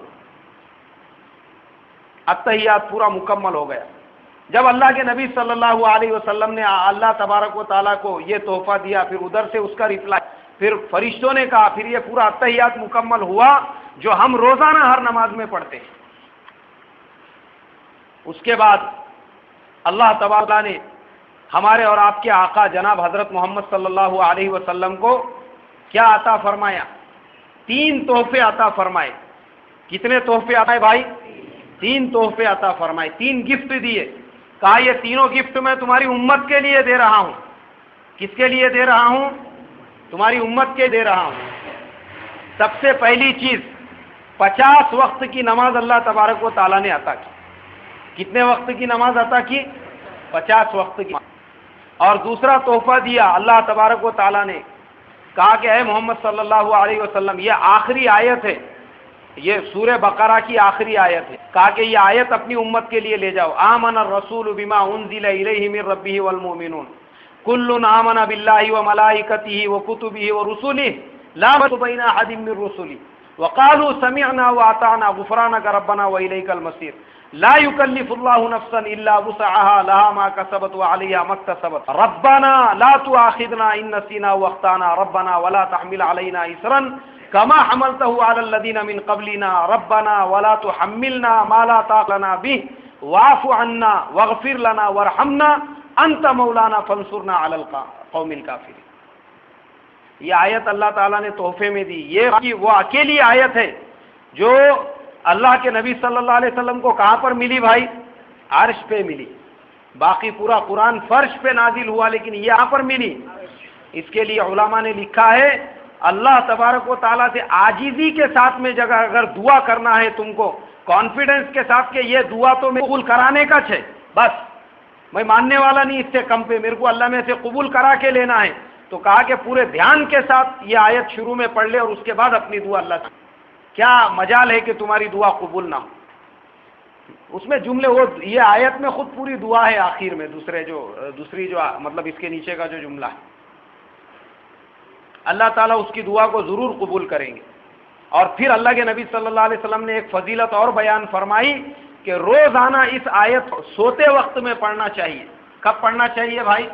التحیات پورا مکمل ہو گیا۔ جب اللہ کے نبی صلی اللہ علیہ وسلم نے اللہ تبارک و تعالیٰ کو یہ تحفہ دیا، پھر ادھر سے اس کا ریپلائی، پھر فرشتوں نے کہا، پھر یہ پورا التحیات مکمل ہوا جو ہم روزانہ ہر نماز میں پڑھتے ہیں۔ اس کے بعد اللہ تبارک نے ہمارے اور آپ کے آقا جناب حضرت محمد صلی اللہ علیہ وسلم کو کیا عطا فرمایا؟ 3 تحفے عطا فرمائے۔ کتنے تحفے عطا بھائی؟ 3 تحفے عطا فرمائے، 3 گفٹ دیے۔ کہا یہ تینوں گفٹ میں تمہاری امت کے لیے دے رہا ہوں۔ کس کے لیے دے رہا ہوں؟ تمہاری امت کے دے رہا ہوں۔ سب سے پہلی چیز 50 وقت کی نماز اللہ تبارک و تعالیٰ نے عطا کی۔ کتنے وقت کی نماز عطا کی؟ 50 وقت کی۔ اور دوسرا تحفہ دیا اللہ تبارک و تعالیٰ نے، کہا کہ اے محمد صلی اللہ علیہ وسلم، یہ آخری آیت ہے، یہ سورہ بقرہ کی آخری آیت ہے، کہا کہ یہ آیت اپنی امت کے لیے لے جاؤ۔ آمن الرسول بما انزل الیہ من ربہ والمؤمنون کل آمن باللہ وملائکتہ وکتبہ ورسلہ لا نفرق بین احد من رسلہ وقالوا سمعنا واطعنا غفرانک ربنا والیک المصیر لا يكلف الله نفسا الا وسعها لها ما كسبت وعليها ما اكتسبت ربنا لا تؤاخذنا ان نسينا واخطانا ربنا ولا تحمل علينا اصرا كما حملته على الذين من قبلنا ربنا ولا تحملنا ما لا طاقة لنا به واعف عنا واغفر لنا وارحمنا انت مولانا فانصرنا على القوم الكافرين۔ یہ آیت اللہ تعالیٰ نے تحفے میں دی۔ یہ وہ اکیلی آیت ہے جو اللہ کے نبی صلی اللہ علیہ وسلم کو کہاں پر ملی بھائی؟ عرش پہ ملی۔ باقی پورا قرآن فرش پہ نازل ہوا، لیکن یہ یہاں پر ملی۔ اس کے لیے علماء نے لکھا ہے اللہ تبارک و تعالیٰ سے عاجزی کے ساتھ میں جگہ اگر دعا کرنا ہے تم کو، کانفیڈنس کے ساتھ کہ یہ دعا تو میں قبول کرانے کا ہے، بس میں ماننے والا نہیں اس سے کم پہ، میرے کو اللہ میں سے قبول کرا کے لینا ہے، تو کہا کہ پورے دھیان کے ساتھ یہ آیت شروع میں پڑھ لے اور اس کے بعد اپنی دعا اللہ سے، کیا مجال ہے کہ تمہاری دعا قبول نہ ہو۔ اس میں جملے وہ یہ آیت میں خود پوری دعا ہے آخر میں، دوسری جو مطلب اس کے نیچے کا جو جملہ ہے، اللہ تعالیٰ اس کی دعا کو ضرور قبول کریں گے۔ اور پھر اللہ کے نبی صلی اللہ علیہ وسلم نے ایک فضیلت اور بیان فرمائی کہ روزانہ اس آیت سوتے وقت میں پڑھنا چاہیے۔ کب پڑھنا چاہیے بھائی؟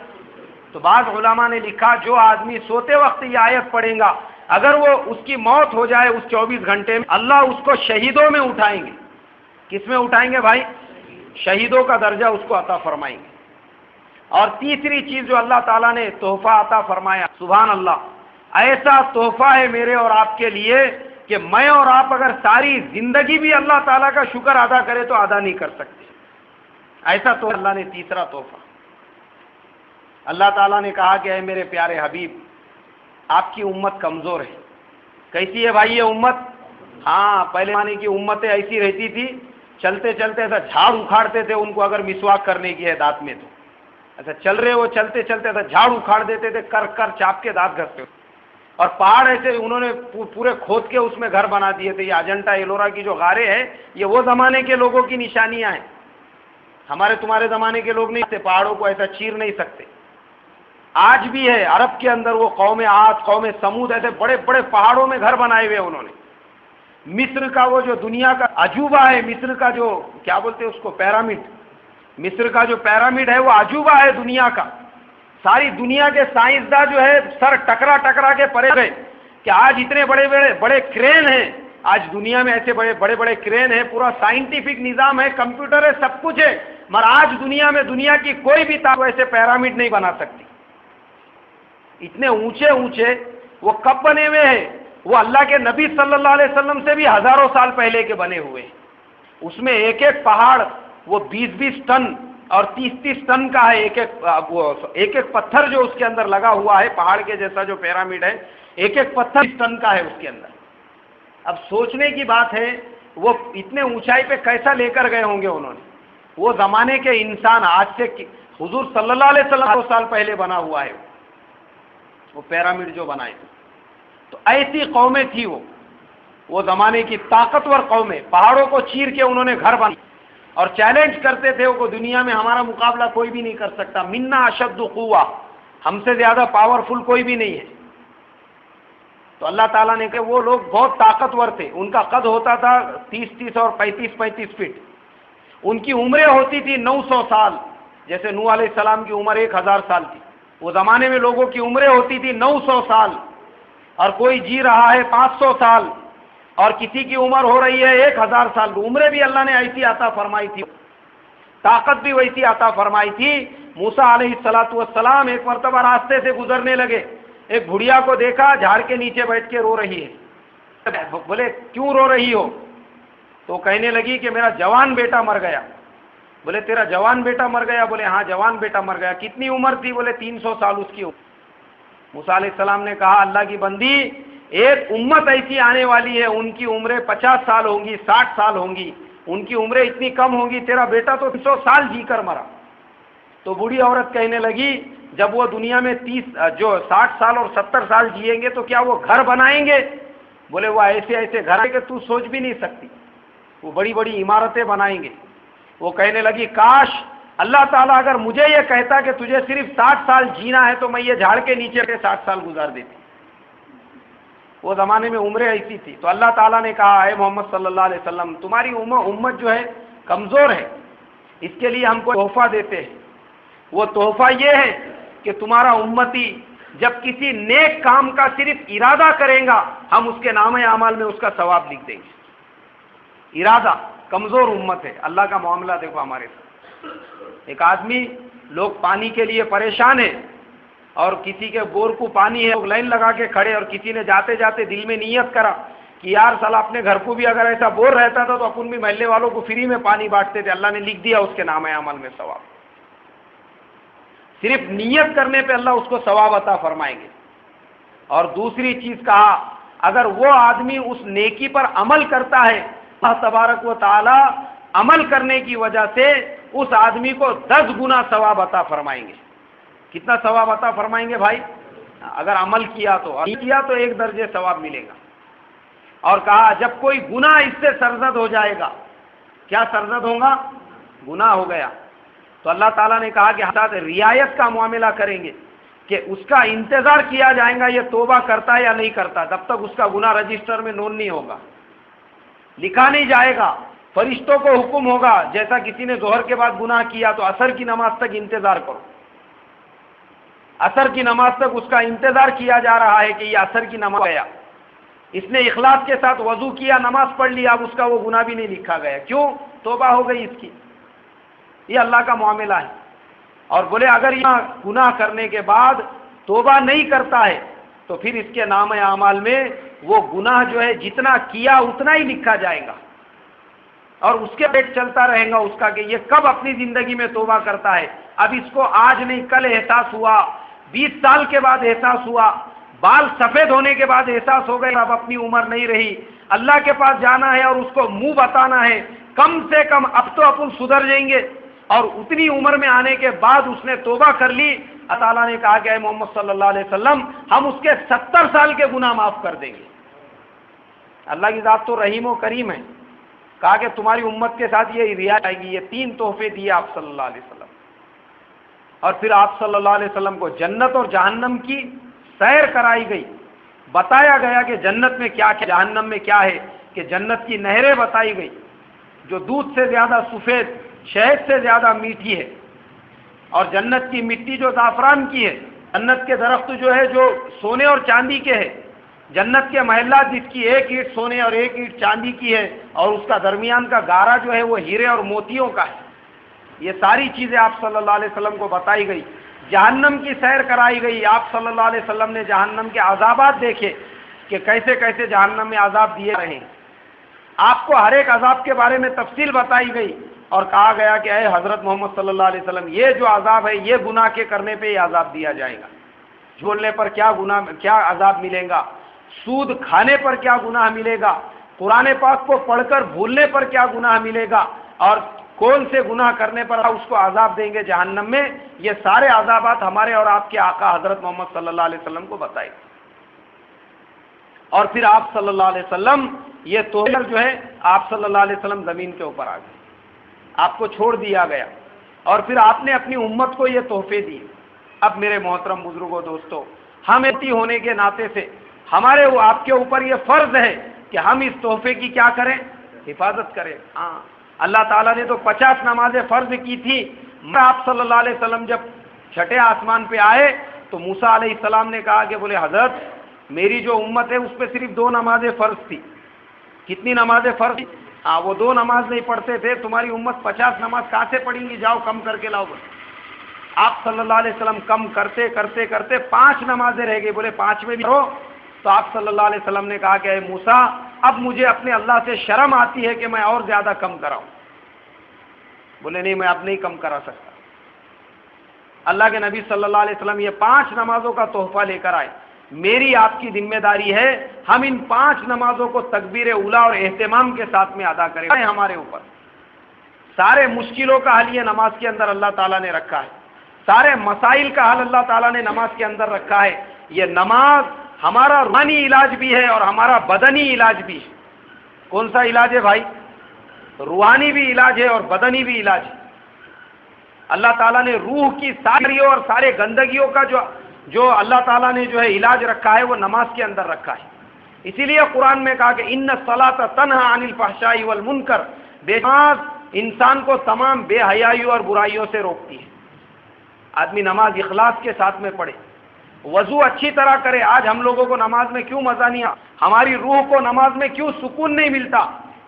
تو بعض علماء نے لکھا جو آدمی سوتے وقت یہ آیت پڑھیں گا، اگر وہ اس کی موت ہو جائے اس 24 گھنٹے میں، اللہ اس کو شہیدوں میں اٹھائیں گے۔ کس میں اٹھائیں گے بھائی؟ شہیدوں کا درجہ اس کو عطا فرمائیں گے۔ اور تیسری چیز جو اللہ تعالیٰ نے تحفہ عطا فرمایا، سبحان اللہ، ایسا تحفہ ہے میرے اور آپ کے لیے کہ میں اور آپ اگر ساری زندگی بھی اللہ تعالیٰ کا شکر ادا کرے تو ادا نہیں کر سکتے، ایسا تو اللہ نے تیسرا تحفہ۔ اللہ تعالیٰ نے کہا کہ اے میرے پیارے حبیب، آپ کی امت کمزور ہے۔ کیسی ہے بھائی یہ امت؟ ہاں، پہلے زمانے کی امتیں ایسی رہتی تھی، چلتے چلتے ایسا جھاڑ اکھاڑتے تھے ان کو اگر مسواک کرنے کی ہے دانت میں، تو ایسا چل رہے وہ چلتے چلتے ایسا جھاڑ اکھاڑ دیتے تھے، کر کر چاپ کے دانت گھستے۔ اور پہاڑ ایسے انہوں نے پورے کھود کے اس میں گھر بنا دیے تھے۔ یہ اجنتا ایلورا کی جو غاریں ہیں یہ وہ زمانے کے لوگوں کی نشانیاں ہیں، ہمارے تمہارے زمانے کے لوگ نہیں، پہاڑوں کو ایسا چیر نہیں سکتے۔ آج بھی ہے عرب کے اندر وہ قوم عاد، قوم سمود، ایسے بڑے بڑے پہاڑوں میں گھر بنائے ہوئے انہوں نے۔ مصر کا وہ جو دنیا کا عجوبہ ہے، مصر کا جو کیا بولتے ہیں اس کو، پیرامڈ، مصر کا جو پیرامڈ ہے وہ عجوبہ ہے دنیا کا۔ ساری دنیا کے سائنسداں جو ہے سر ٹکرا ٹکرا کے پڑے گئے کہ آج اتنے بڑے بڑے کرین ہیں، آج دنیا میں ایسے بڑے بڑے کرین ہیں، پورا سائنٹیفک نظام ہے، کمپیوٹر ہے، سب کچھ ہے، مگر آج دنیا میں دنیا کی کوئی بھی طاقت ایسے پیرامڈ نہیں بنا سکتی۔ اتنے اونچے اونچے وہ کب بنے ہوئے ہیں؟ وہ اللہ کے نبی صلی اللہ علیہ وسلم سے بھی ہزاروں سال پہلے کے بنے ہوئے ہیں۔ اس میں ایک ایک پہاڑ وہ 20-20 ٹن اور 30-30 ٹن کا ہے، ایک ایک پتھر جو اس کے اندر لگا ہوا ہے، پہاڑ کے جیسا جو پیرامڈ ہے، ایک ایک پتھر 30 ٹن کا ہے اس کے اندر۔ اب سوچنے کی بات ہے وہ اتنے اونچائی پہ کیسا لے کر گئے ہوں گے انہوں نے۔ وہ زمانے کے انسان، آج سے حضور صلی اللہ علیہ وسلم 100 سال پہلے بنا ہوا ہے وہ پیرامڈ جو بنائے۔ تو ایسی قومیں تھی وہ زمانے کی طاقتور قومیں، پہاڑوں کو چیر کے انہوں نے گھر بنائے اور چیلنج کرتے تھے وہ دنیا میں ہمارا مقابلہ کوئی بھی نہیں کر سکتا، منا اشد قوہ، ہم سے زیادہ پاورفل کوئی بھی نہیں ہے۔ تو اللہ تعالیٰ نے کہ وہ لوگ بہت طاقتور تھے، ان کا قد ہوتا تھا 30 اور 35 فٹ، ان کی عمریں ہوتی تھی 900 سال، جیسے نوح علیہ السلام کی عمر 1000 سال تھی، وہ زمانے میں لوگوں کی عمریں ہوتی تھی 900 سال، اور کوئی جی رہا ہے 500 سال، اور کسی کی عمر ہو رہی ہے 1000 سال۔ عمریں بھی اللہ نے ایسی عطا فرمائی تھی، طاقت بھی ویسی عطا فرمائی تھی۔ موسیٰ علیہ السلام ایک مرتبہ راستے سے گزرنے لگے، ایک بھڑیا کو دیکھا جھاڑ کے نیچے بیٹھ کے رو رہی ہے، بولے کیوں رو رہی ہو؟ تو کہنے لگی کہ میرا جوان بیٹا مر گیا۔ بولے تیرا جوان بیٹا مر گیا؟ بولے ہاں جوان بیٹا مر گیا۔ کتنی عمر تھی؟ بولے 300 سال اس کی عمر۔ موسیٰ علیہ السلام نے کہا اللہ کی بندی، ایک امت ایسی آنے والی ہے ان کی عمریں 50 سال ہوں گی، 60 سال ہوں گی، ان کی عمریں اتنی کم ہوں گی، تیرا بیٹا تو 300 سال جی کر مرا۔ تو بوڑھی عورت کہنے لگی جب وہ دنیا میں 60 سال اور 70 سال جیئیں گے تو کیا وہ گھر بنائیں گے؟ بولے وہ ایسے ایسے گھر کہ تو سوچ بھی نہیں سکتی، وہ بڑی بڑی عمارتیں بنائیں گے۔ وہ کہنے لگی کاش اللہ تعالیٰ اگر مجھے یہ کہتا کہ تجھے صرف 60 سال جینا ہے تو میں یہ جھاڑ کے نیچے کے 60 سال گزار دیتی۔ وہ زمانے میں عمریں ایسی تھی۔ تو اللہ تعالیٰ نے کہا اے محمد صلی اللہ علیہ وسلم تمہاری امت جو ہے کمزور ہے، اس کے لیے ہم کو تحفہ دیتے ہیں۔ وہ تحفہ یہ ہے کہ تمہارا امتی جب کسی نیک کام کا صرف ارادہ کرے گا ہم اس کے نام اعمال میں اس کا ثواب لکھ دیں گے۔ ارادہ، کمزور امت ہے۔ اللہ کا معاملہ دیکھو ہمارے ساتھ، ایک آدمی، لوگ پانی کے لیے پریشان ہے اور کسی کے بور کو پانی ہے، لائن لگا کے کھڑے، اور کسی نے جاتے جاتے دل میں نیت کرا کہ یار سال اپنے گھر کو بھی اگر ایسا بور رہتا تھا تو اپن بھی محلے والوں کو فری میں پانی بانٹتے تھے، اللہ نے لکھ دیا اس کے نام اعمال میں ثواب۔ صرف نیت کرنے پہ اللہ اس کو ثواب عطا فرمائیں گے۔ اور دوسری چیز کہا اگر وہ آدمی اس نیکی پر عمل کرتا ہے اللہ تبارک و تعالی عمل کرنے کی وجہ سے اس آدمی کو 10 گنا ثواب عطا فرمائیں گے۔ کتنا ثواب عطا فرمائیں گے بھائی؟ اگر عمل کیا تو، اور کیا تو 1 درجے ثواب ملے گا۔ اور کہا جب کوئی گناہ اس سے سرزد ہو جائے گا، کیا سرزد ہوگا؟ گناہ ہو گیا، تو اللہ تعالیٰ نے کہا کہ حضرات رعایت کا معاملہ کریں گے کہ اس کا انتظار کیا جائے گا یہ توبہ کرتا ہے یا نہیں کرتا، جب تک اس کا گناہ رجسٹر میں نون نہیں ہوگا، لکھا نہیں جائے گا۔ فرشتوں کو حکم ہوگا جیسا کسی نے ظہر کے بعد گناہ کیا تو عصر کی نماز تک انتظار کرو، عصر کی نماز تک اس کا انتظار کیا جا رہا ہے کہ یہ عصر کی نماز گیا، اس نے اخلاص کے ساتھ وضو کیا، نماز پڑھ لی، اب اس کا وہ گناہ بھی نہیں لکھا گیا، کیوں؟ توبہ ہو گئی اس کی۔ یہ اللہ کا معاملہ ہے۔ اور بولے اگر یہ گناہ کرنے کے بعد توبہ نہیں کرتا ہے تو پھر اس کے نام اعمال میں وہ گناہ جو ہے جتنا کیا اتنا ہی لکھا جائے گا، اور اس کے پیٹ چلتا رہے گا اس کا کہ یہ کب اپنی زندگی میں توبہ کرتا ہے۔ اب اس کو آج نہیں کل احساس ہوا، 20 سال کے بعد احساس ہوا، بال سفید ہونے کے بعد احساس ہو گئے اب اپنی عمر نہیں رہی، اللہ کے پاس جانا ہے اور اس کو منہ بتانا ہے، کم سے کم اب تو اپن سدھر جائیں گے، اور اتنی عمر میں آنے کے بعد اس نے توبہ کر لی، اللہ تعالیٰ نے کہا کہ اے محمد صلی اللہ علیہ وسلم ہم اس کے 70 سال کے گناہ معاف کر دیں گے۔ اللہ کی ذات تو رحیم و کریم ہے۔ کہا کہ تمہاری امت کے ساتھ یہ رعایت آئے گی۔ یہ 3 تحفے دیے آپ صلی اللہ علیہ وسلم، اور پھر آپ صلی اللہ علیہ وسلم کو جنت اور جہنم کی سیر کرائی گئی، بتایا گیا کہ جنت میں کیا ہے، جہنم میں کیا ہے، کہ جنت کی نہریں بتائی گئی جو دودھ سے زیادہ سفید، شہد سے زیادہ میٹھی ہے، اور جنت کی مٹی جو زعفران کی ہے، جنت کے درخت جو ہے جو سونے اور چاندی کے ہے، جنت کے محلات جس کی 1 اینٹ سونے اور 1 اینٹ چاندی کی ہے، اور اس کا درمیان کا گارا جو ہے وہ ہیرے اور موتیوں کا ہے۔ یہ ساری چیزیں آپ صلی اللہ علیہ وسلم کو بتائی گئی۔ جہنم کی سیر کرائی گئی، آپ صلی اللہ علیہ وسلم نے جہنم کے عذابات دیکھے کہ کیسے کیسے جہنم میں عذاب دیے رہے ہیں۔ آپ کو ہر ایک عذاب کے بارے میں تفصیل بتائی گئی، اور کہا گیا کہ اے حضرت محمد صلی اللہ علیہ وسلم یہ جو عذاب ہے یہ گناہ کے کرنے پہ یہ عذاب دیا جائے گا، جھولنے پر کیا عذاب ملے گا، سود کھانے پر کیا گناہ ملے گا، قرآن پاک کو پڑھ کر بھولنے پر کیا گناہ ملے گا، اور کون سے گناہ کرنے پر اس کو عذاب دیں گے جہنم میں۔ یہ سارے عذابات ہمارے اور آپ کے آقا حضرت محمد صلی اللہ علیہ وسلم کو بتائے۔ اور پھر آپ صلی اللہ علیہ وسلم یہ تحفہ جو ہے آپ صلی اللہ علیہ وسلم زمین کے اوپر آ گئے، آپ کو چھوڑ دیا گیا، اور پھر آپ نے اپنی امت کو یہ تحفے دیے۔ اب میرے محترم بزرگوں دوستو، ہم امتی ہونے کے ناطے سے ہمارے آپ کے اوپر یہ فرض ہے کہ ہم اس تحفے کی کیا کریں؟ حفاظت کریں۔ ہاں، اللہ تعالیٰ نے تو 50 نمازیں فرض کی تھی۔ آپ صلی اللہ علیہ وسلم جب چھٹے آسمان پہ آئے تو موسیٰ علیہ السلام نے کہا کہ بولے حضرت میری جو امت ہے اس پہ صرف 2 نمازیں فرض تھی۔ کتنی نمازیں فرض تھی؟ ہاں، وہ 2 نماز نہیں پڑھتے تھے، تمہاری امت 50 نماز کہاں سے پڑھیں گی؟ جاؤ کم کر کے لاؤ بس۔ آپ صلی اللہ علیہ وسلم کم کرتے کرتے کرتے 5 نمازیں رہ گئی، بولے 5 میں بھی کرو۔ تو آپ صلی اللہ علیہ وسلم نے کہا کہ اے موسیٰ، اب مجھے اپنے اللہ سے شرم آتی ہے کہ میں اور زیادہ کم کراؤں۔ بولے نہیں، میں اب نہیں کم کرا سکتا۔ اللہ کے نبی صلی اللہ علیہ وسلم یہ 5 نمازوں کا تحفہ لے کر آئے۔ میری آپ کی ذمہ داری ہے ہم ان 5 نمازوں کو تکبیر اولیٰ اور اہتمام کے ساتھ میں ادا کریں۔ ہمارے اوپر سارے مشکلوں کا حل یہ نماز کے اندر اللہ تعالیٰ نے رکھا ہے، سارے مسائل کا حل اللہ تعالیٰ نے نماز کے اندر رکھا ہے۔ یہ نماز ہمارا روحانی علاج بھی ہے اور ہمارا بدنی علاج بھی ہے۔ کون سا علاج ہے بھائی؟ روحانی بھی علاج ہے اور بدنی بھی علاج ہے۔ اللہ تعالیٰ نے روح کی ساری اور سارے گندگیوں کا جو اللہ تعالیٰ نے جو ہے علاج رکھا ہے وہ نماز کے اندر رکھا ہے۔ اسی لیے قرآن میں کہا کہ ان الصلاۃ تنہی عن الفحشاء والمنکر، نماز انسان کو تمام بے حیائیوں اور برائیوں سے روکتی ہے۔ آدمی نماز اخلاص کے ساتھ میں پڑھے، وضو اچھی طرح کرے۔ آج ہم لوگوں کو نماز میں کیوں مزہ نہیں آتا؟ ہماری روح کو نماز میں کیوں سکون نہیں ملتا؟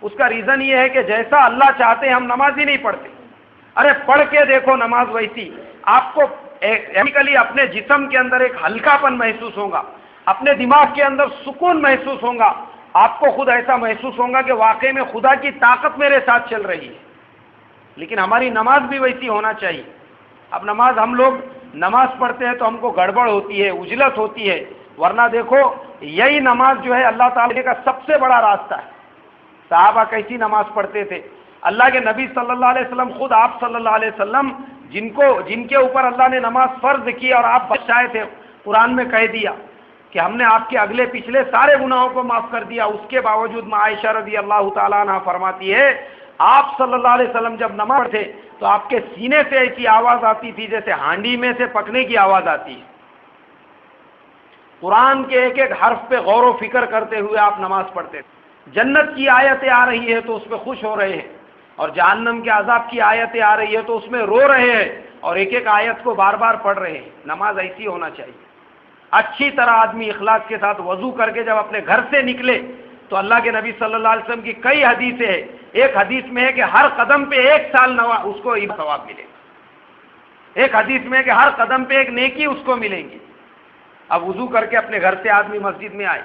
اس کا ریزن یہ ہے کہ جیسا اللہ چاہتے ہم نماز ہی نہیں پڑھتے۔ ارے پڑھ کے دیکھو نماز ویسی، آپ کو ایکچولی اپنے جسم کے اندر ایک ہلکا پن محسوس ہوگا، اپنے دماغ کے اندر سکون محسوس ہوگا، آپ کو خود ایسا محسوس ہوگا کہ واقعی میں خدا کی طاقت میرے ساتھ چل رہی ہے۔ لیکن ہماری نماز بھی ویسی ہونا چاہیے۔ اب ہم لوگ نماز پڑھتے ہیں تو ہم کو گڑبڑ ہوتی ہے، اجلت ہوتی ہے، ورنہ دیکھو یہی نماز جو ہے اللہ تعالیٰ کا سب سے بڑا راستہ ہے۔ صحابہ کیسی نماز پڑھتے تھے؟ اللہ کے نبی صلی اللہ علیہ وسلم خود آپ صلی اللہ علیہ وسلم جن کے اوپر اللہ نے نماز فرض کی اور آپ بچائے تھے، قرآن میں کہہ دیا کہ ہم نے آپ کے اگلے پچھلے سارے گناہوں کو معاف کر دیا۔ اس کے باوجود عائشہ رضی اللہ تعالیٰ عنہ فرماتی ہے آپ صلی اللہ علیہ وسلم جب نماز پڑھتے تو آپ کے سینے سے ایسی آواز آتی تھی جیسے ہانڈی میں سے پکنے کی آواز آتی ہے۔ قرآن کے ایک ایک حرف پہ غور و فکر کرتے ہوئے آپ نماز پڑھتے تھے۔ جنت کی آیتیں آ رہی ہے تو اس پہ خوش ہو رہے ہیں، اور جہنم کے عذاب کی آیتیں آ رہی ہے تو اس میں رو رہے ہیں، اور ایک ایک آیت کو بار بار پڑھ رہے ہیں۔ نماز ایسی ہونا چاہیے۔ اچھی طرح آدمی اخلاص کے ساتھ وضو کر کے جب اپنے گھر سے نکلے تو اللہ کے نبی صلی اللہ علیہ وسلم کی کئی حدیثیں ہیں۔ ایک حدیث میں ہے کہ ہر قدم پہ 1 سال اس کو ثواب ملے گا۔ ایک حدیث میں ہے کہ ہر قدم پہ ایک نیکی اس کو ملیں گی۔ اب وضو کر کے اپنے گھر سے آدمی مسجد میں آئے،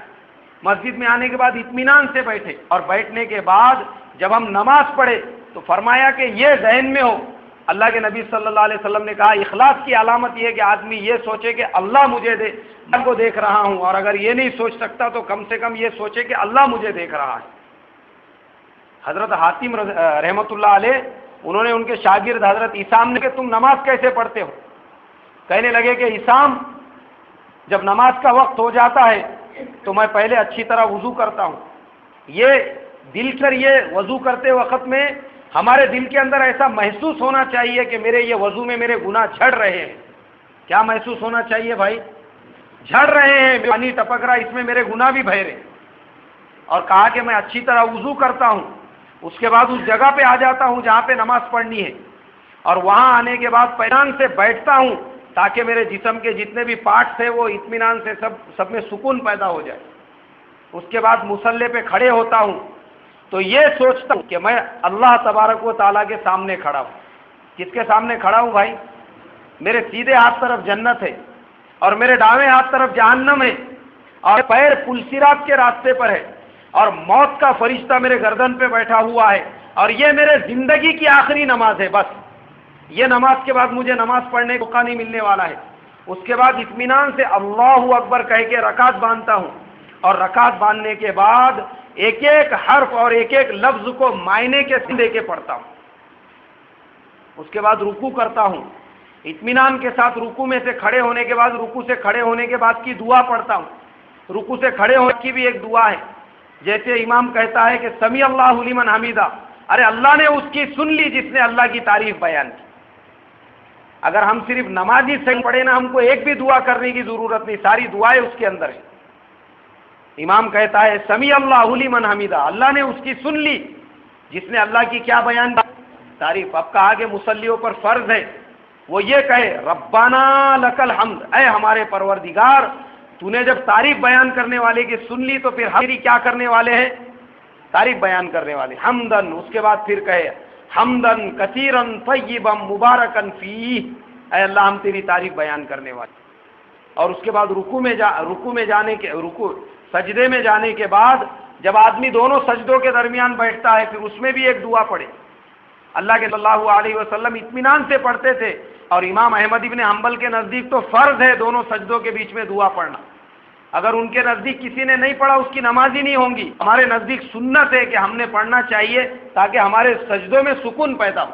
مسجد میں آنے کے بعد اطمینان سے بیٹھے، اور بیٹھنے کے بعد جب ہم نماز پڑھے تو فرمایا کہ یہ ذہن میں ہو، اللہ کے نبی صلی اللہ علیہ وسلم نے کہا اخلاص کی علامت یہ ہے کہ آدمی یہ سوچے کہ اللہ مجھے میں کو دیکھ رہا ہوں، اور اگر یہ نہیں سوچ سکتا تو کم سے کم یہ سوچے کہ اللہ مجھے دیکھ رہا ہے۔ حضرت حاتم رحمۃ اللہ علیہ، انہوں نے ان کے شاگرد حضرت اسام نے کہ تم نماز کیسے پڑھتے ہو؟ کہنے لگے کہ اسام، جب نماز کا وقت ہو جاتا ہے تو میں پہلے اچھی طرح وضو کرتا ہوں۔ یہ دل کر یہ وضو کرتے وقت میں ہمارے دل کے اندر ایسا محسوس ہونا چاہیے کہ میرے یہ وضو میں میرے گناہ جھڑ رہے ہیں۔ کیا محسوس ہونا چاہیے بھائی؟ جھڑ رہے ہیں، پانی ٹپک رہا، اس میں میرے گناہ بھی بہہ رہے۔ اور کہا کہ میں اچھی طرح وضو کرتا ہوں، اس کے بعد اس جگہ پہ آ جاتا ہوں جہاں پہ نماز پڑھنی ہے، اور وہاں آنے کے بعد اطمینان سے بیٹھتا ہوں تاکہ میرے جسم کے جتنے بھی پارٹس ہیں وہ اطمینان سے سب میں سکون پیدا ہو جائے۔ اس کے بعد مصلی پہ کھڑے ہوتا ہوں تو یہ سوچتا ہوں کہ میں اللہ تبارک و تعالیٰ کے سامنے کھڑا ہوں۔ کس کے سامنے کھڑا ہوں بھائی؟ میرے سیدھے ہاتھ طرف جنت ہے اور میرے دائیں ہاتھ طرف جہنم ہے، اور پیر پلسرات کے راستے پر ہے، اور موت کا فرشتہ میرے گردن پہ بیٹھا ہوا ہے، اور یہ میرے زندگی کی آخری نماز ہے۔ بس یہ نماز کے بعد مجھے نماز پڑھنے کو موقع نہیں ملنے والا ہے۔ اس کے بعد اطمینان سے اللہ اکبر کہہ کے رکعت باندھتا ہوں، اور رکعت باندھنے کے بعد ایک ایک حرف اور ایک ایک لفظ کو معنی کے دے کے پڑھتا ہوں۔ اس کے بعد رکوع کرتا ہوں، اطمینان کے ساتھ رکوع میں سے کھڑے ہونے کے بعد، رکوع سے کھڑے ہونے کے بعد کی دعا پڑھتا ہوں۔ رکوع سے کھڑے ہونے کی بھی ایک دعا ہے، جیسے امام کہتا ہے کہ سمیع اللہ لمن حمیدہ، ارے اللہ نے اس کی سن لی جس نے اللہ کی تعریف بیان کی۔ اگر ہم صرف نمازی صحیح پڑھے نا، ہم کو ایک بھی دعا کرنے کی ضرورت نہیں، ساری دعائیں اس کے اندر ہیں۔ امام کہتا ہے سمیع اللہ لمن حمیدہ، اللہ نے اس کی سن لی جس نے اللہ کی کیا بیان کی؟ تعریف۔ اب کہا کہ مصلیوں پر فرض ہے وہ یہ کہے ربنا لک الحمد، اے ہمارے پروردگار تو نے جب تعریف بیان کرنے والے کی سن لی تو پھر ہماری کیا کرنے والے ہیں؟ تعریف بیان کرنے والے۔ حمدن، اس کے بعد پھر کہے حمدن کثیرن طیبا مبارکن فیہ، اے اللہ ہم تیری تعریف بیان کرنے والے۔ اور اس کے بعد سجدے میں جانے کے بعد جب آدمی دونوں سجدوں کے درمیان بیٹھتا ہے پھر اس میں بھی ایک دعا پڑھے۔ اللہ کے صلی اللہ علیہ وسلم اطمینان سے پڑھتے تھے، اور امام احمد ابن حنبل کے نزدیک تو فرض ہے دونوں سجدوں کے بیچ میں دعا پڑھنا۔ اگر ان کے نزدیک کسی نے نہیں پڑھا اس کی نماز ہی نہیں ہوگی۔ ہمارے نزدیک سنت ہے کہ ہم نے پڑھنا چاہیے تاکہ ہمارے سجدوں میں سکون پیدا ہو،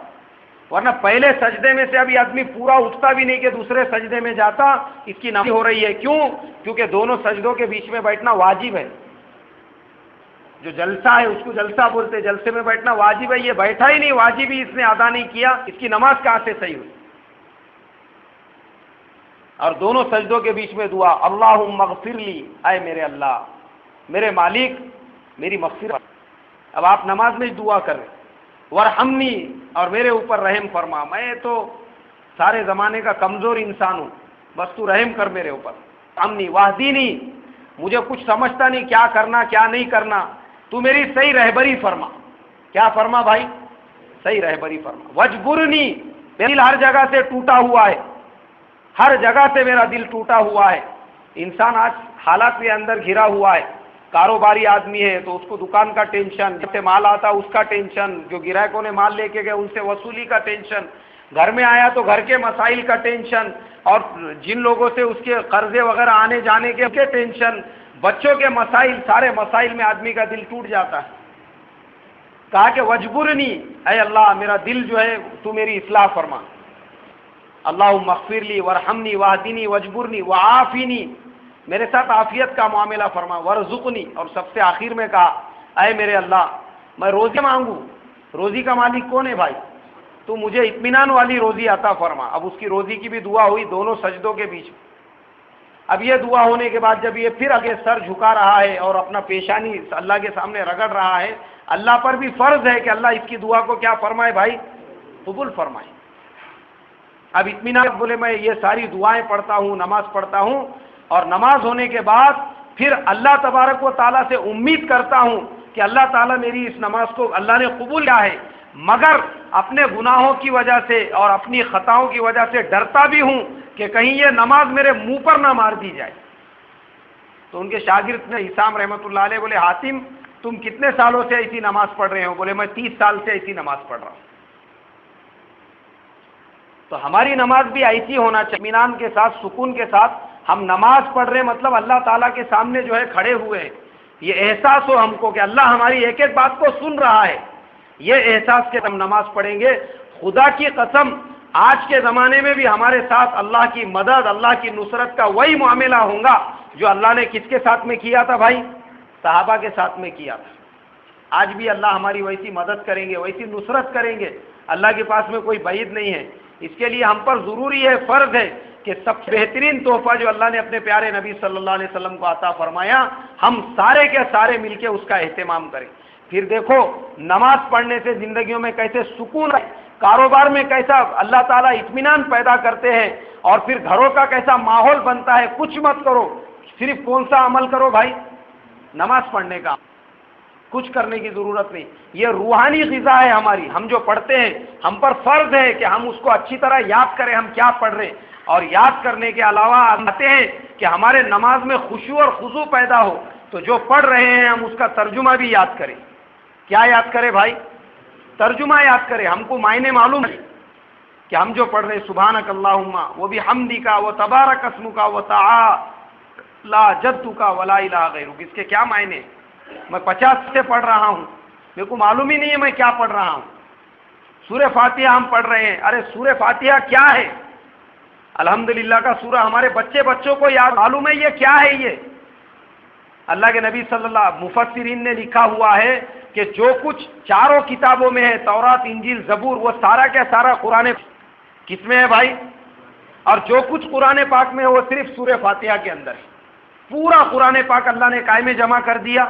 ورنہ پہلے سجدے میں سے ابھی آدمی پورا اٹھتا بھی نہیں کہ دوسرے سجدے میں جاتا، اس کی نماز ہو رہی ہے۔ کیوں؟ کیونکہ دونوں سجدوں کے بیچ میں بیٹھنا واجب ہے۔ جو جلسہ ہے اس کو جلسہ بولتے، جلسے میں بیٹھنا واجب ہے، یہ بیٹھا ہی نہیں، واجب ہی اس نے ادا نہیں کیا، اس کی نماز کہاں سے صحیح ہوئی؟ اور دونوں سجدوں کے بیچ میں دعا اللہم اغفر لی، اے میرے اللہ، میرے مالک میری مغفرت۔ اب آپ نماز میں دعا کر رہے ورحمنی، اور میرے اوپر رحم فرما، میں تو سارے زمانے کا کمزور انسان ہوں، بس تو رحم کر میرے اوپر۔ امنی واہدینی، مجھے کچھ سمجھتا نہیں کیا کرنا کیا نہیں کرنا، تو میری صحیح رہبری فرما۔ کیا فرما بھائی؟ صحیح رہبری فرما۔ وجبرنی، میرا دل ہر جگہ سے ٹوٹا ہوا ہے، ہر جگہ سے میرا دل ٹوٹا ہوا ہے۔ انسان آج حالات کے اندر گھرا ہوا ہے، کاروباری آدمی ہے تو اس کو دکان کا ٹینشن، جب سے مال آتا اس کا ٹینشن، جو گراہکوں نے مال لے کے گئے ان سے وصولی کا ٹینشن، گھر میں آیا تو گھر کے مسائل کا ٹینشن، اور جن لوگوں سے اس کے قرضے وغیرہ آنے جانے کے ٹینشن، بچوں کے مسائل، سارے مسائل میں آدمی کا دل ٹوٹ جاتا ہے۔ کہا کہ وجبرنی، اے اللہ میرا دل جو ہے تو میری اصلاح فرما۔ اللہم اغفر لی ورحمنی واہدنی وجبرنی وعافنی، میرے ساتھ عافیت کا معاملہ فرما۔ ورزقنی، اور سب سے آخر میں کہا اے میرے اللہ میں روزی مانگوں، روزی کا مالک کون ہے بھائی؟ تو مجھے اطمینان والی روزی عطا فرما۔ اب اس کی روزی کی بھی دعا ہوئی دونوں سجدوں کے بیچ میں۔ اب یہ دعا ہونے کے بعد جب یہ پھر آگے سر جھکا رہا ہے اور اپنا پیشانی اللہ کے سامنے رگڑ رہا ہے، اللہ پر بھی فرض ہے کہ اللہ اس کی دعا کو کیا فرمائے بھائی؟ قبول فرمائے۔ اب اطمینان بولے میں یہ ساری دعائیں پڑھتا ہوں، نماز پڑھتا ہوں، اور نماز ہونے کے بعد پھر اللہ تبارک و تعالیٰ سے امید کرتا ہوں کہ اللہ تعالیٰ میری اس نماز کو اللہ نے قبول کیا ہے، مگر اپنے گناہوں کی وجہ سے اور اپنی خطاؤں کی وجہ سے ڈرتا بھی ہوں کہ کہیں یہ نماز میرے منہ پر نہ مار دی جائے۔ تو ان کے شاگرد نے حسام رحمۃ اللہ علیہ بولے حاتم تم کتنے سالوں سے ایسی نماز پڑھ رہے ہو؟ بولے میں 30 سال سے ایسی نماز پڑھ رہا ہوں۔ تو ہماری نماز بھی ایسی ہونا چاہیے، اطمینان کے ساتھ، سکون کے ساتھ ہم نماز پڑھ رہے، مطلب اللہ تعالیٰ کے سامنے جو ہے کھڑے ہوئے ہیں، یہ احساس ہو ہم کو کہ اللہ ہماری ایک ایک بات کو سن رہا ہے، یہ احساس کے ہم نماز پڑھیں گے۔ خدا کی قسم آج کے زمانے میں بھی ہمارے ساتھ اللہ کی مدد، اللہ کی نصرت کا وہی معاملہ ہوگا جو اللہ نے کس کے ساتھ میں کیا تھا بھائی؟ صحابہ کے ساتھ میں کیا تھا۔ آج بھی اللہ ہماری ویسی مدد کریں گے، ویسی نصرت کریں گے، اللہ کے پاس میں کوئی بعید نہیں ہے۔ اس کے لیے ہم پر ضروری ہے، فرض ہے کہ سب سے بہترین تحفہ جو اللہ نے اپنے پیارے نبی صلی اللہ علیہ وسلم کو عطا فرمایا، ہم سارے کے سارے مل کے اس کا اہتمام کریں۔ پھر دیکھو نماز پڑھنے سے زندگیوں میں کیسے سکون ہے، کاروبار میں کیسا اللہ تعالیٰ اطمینان پیدا کرتے ہیں، اور پھر گھروں کا کیسا ماحول بنتا ہے۔ کچھ مت کرو، صرف کون سا عمل کرو بھائی؟ نماز پڑھنے کا، کچھ کرنے کی ضرورت نہیں۔ یہ روحانی غذا ہے ہماری، ہم جو پڑھتے ہیں ہم پر فرض ہے کہ ہم اس کو اچھی طرح یاد کریں ہم کیا پڑھ رہے ہیں، اور یاد کرنے کے علاوہ آتے ہیں کہ ہمارے نماز میں خشوع اور خضوع پیدا ہو، تو جو پڑھ رہے ہیں ہم اس کا ترجمہ بھی یاد کریں۔ کیا یاد کریں بھائی؟ ترجمہ یاد کریں۔ ہم کو معنی معلوم ہے کہ ہم جو پڑھ رہے ہیں سبحانک اللہم و بحمدک و تبارک اسمک و تعالی جدک ولا الہ غیرک، اس کے کیا معنی ہیں؟ میں 50 سے پڑھ رہا ہوں، میرے کو معلوم ہی نہیں ہے میں کیا پڑھ رہا ہوں۔ سورہ فاتحہ ہم پڑھ رہے ہیں، ارے سورہ فاتحہ کیا ہے؟ الحمدللہ کا سورہ ہمارے بچوں کو یاد معلوم ہے یہ کیا ہے، یہ اللہ کے نبی صلی اللہ مفسرین نے لکھا ہوا ہے کہ جو کچھ چاروں کتابوں میں ہے، تورات، انجیل، زبور، وہ سارا کا سارا قرآن کس میں ہے بھائی؟ اور جو کچھ قرآن پاک میں ہے وہ صرف سورہ فاتحہ کے اندر ہے۔ پورا قرآن پاک اللہ نے کائے میں جمع کر دیا؟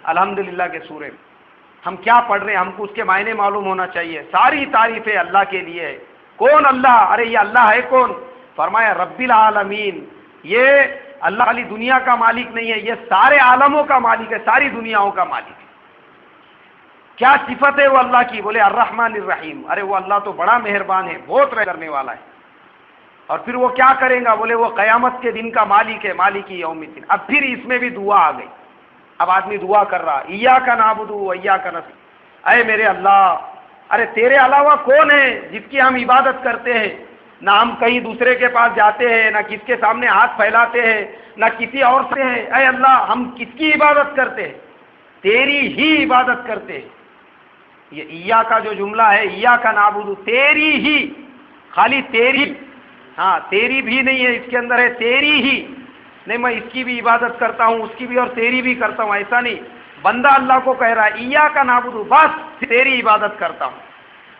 الحمدللہ کے سورے میں۔ ہم کیا پڑھ رہے ہیں؟ ہم کو اس کے معنی معلوم ہونا چاہیے۔ ساری تعریفیں اللہ کے لیے ہے۔ کون اللہ؟ ارے یہ اللہ ہے کون؟ فرمایا رب العالمین۔ یہ اللہ خالی دنیا کا مالک نہیں ہے، یہ سارے عالموں کا مالک ہے، ساری دنیاؤں کا مالک ہے۔ کیا صفت ہے وہ اللہ کی؟ بولے الرحمن الرحیم۔ ارے وہ اللہ تو بڑا مہربان ہے، بہت رحم کرنے والا ہے۔ اور پھر وہ کیا کرے گا؟ بولے وہ قیامت کے دن کا مالک ہے، مالک یوم الدین۔ اب پھر اس میں بھی دعا آ گئی۔ اب آدمی دعا کر رہا، ایاک نعبد و ایاک نستعین۔ اے میرے اللہ، ارے تیرے علاوہ کون ہے جس کی ہم عبادت کرتے ہیں؟ نہ ہم کہیں دوسرے کے پاس جاتے ہیں، نہ کس کے سامنے ہاتھ پھیلاتے ہیں، نہ کسی اور سے ہیں۔ اے اللہ، ہم کس کی عبادت کرتے ہیں؟ تیری ہی عبادت کرتے ہیں۔ یہ ایاک کا جو جملہ ہے، ایاک نعبد، تیری ہی، خالی تیری، ہاں تیری بھی نہیں ہے، اس کے اندر ہے تیری ہی۔ نہیں میں اس کی بھی عبادت کرتا ہوں، اس کی بھی، اور تیری بھی کرتا ہوں، ایسا نہیں۔ بندہ اللہ کو کہہ رہا ہے ایاک نعبد، بس تیری عبادت کرتا ہوں،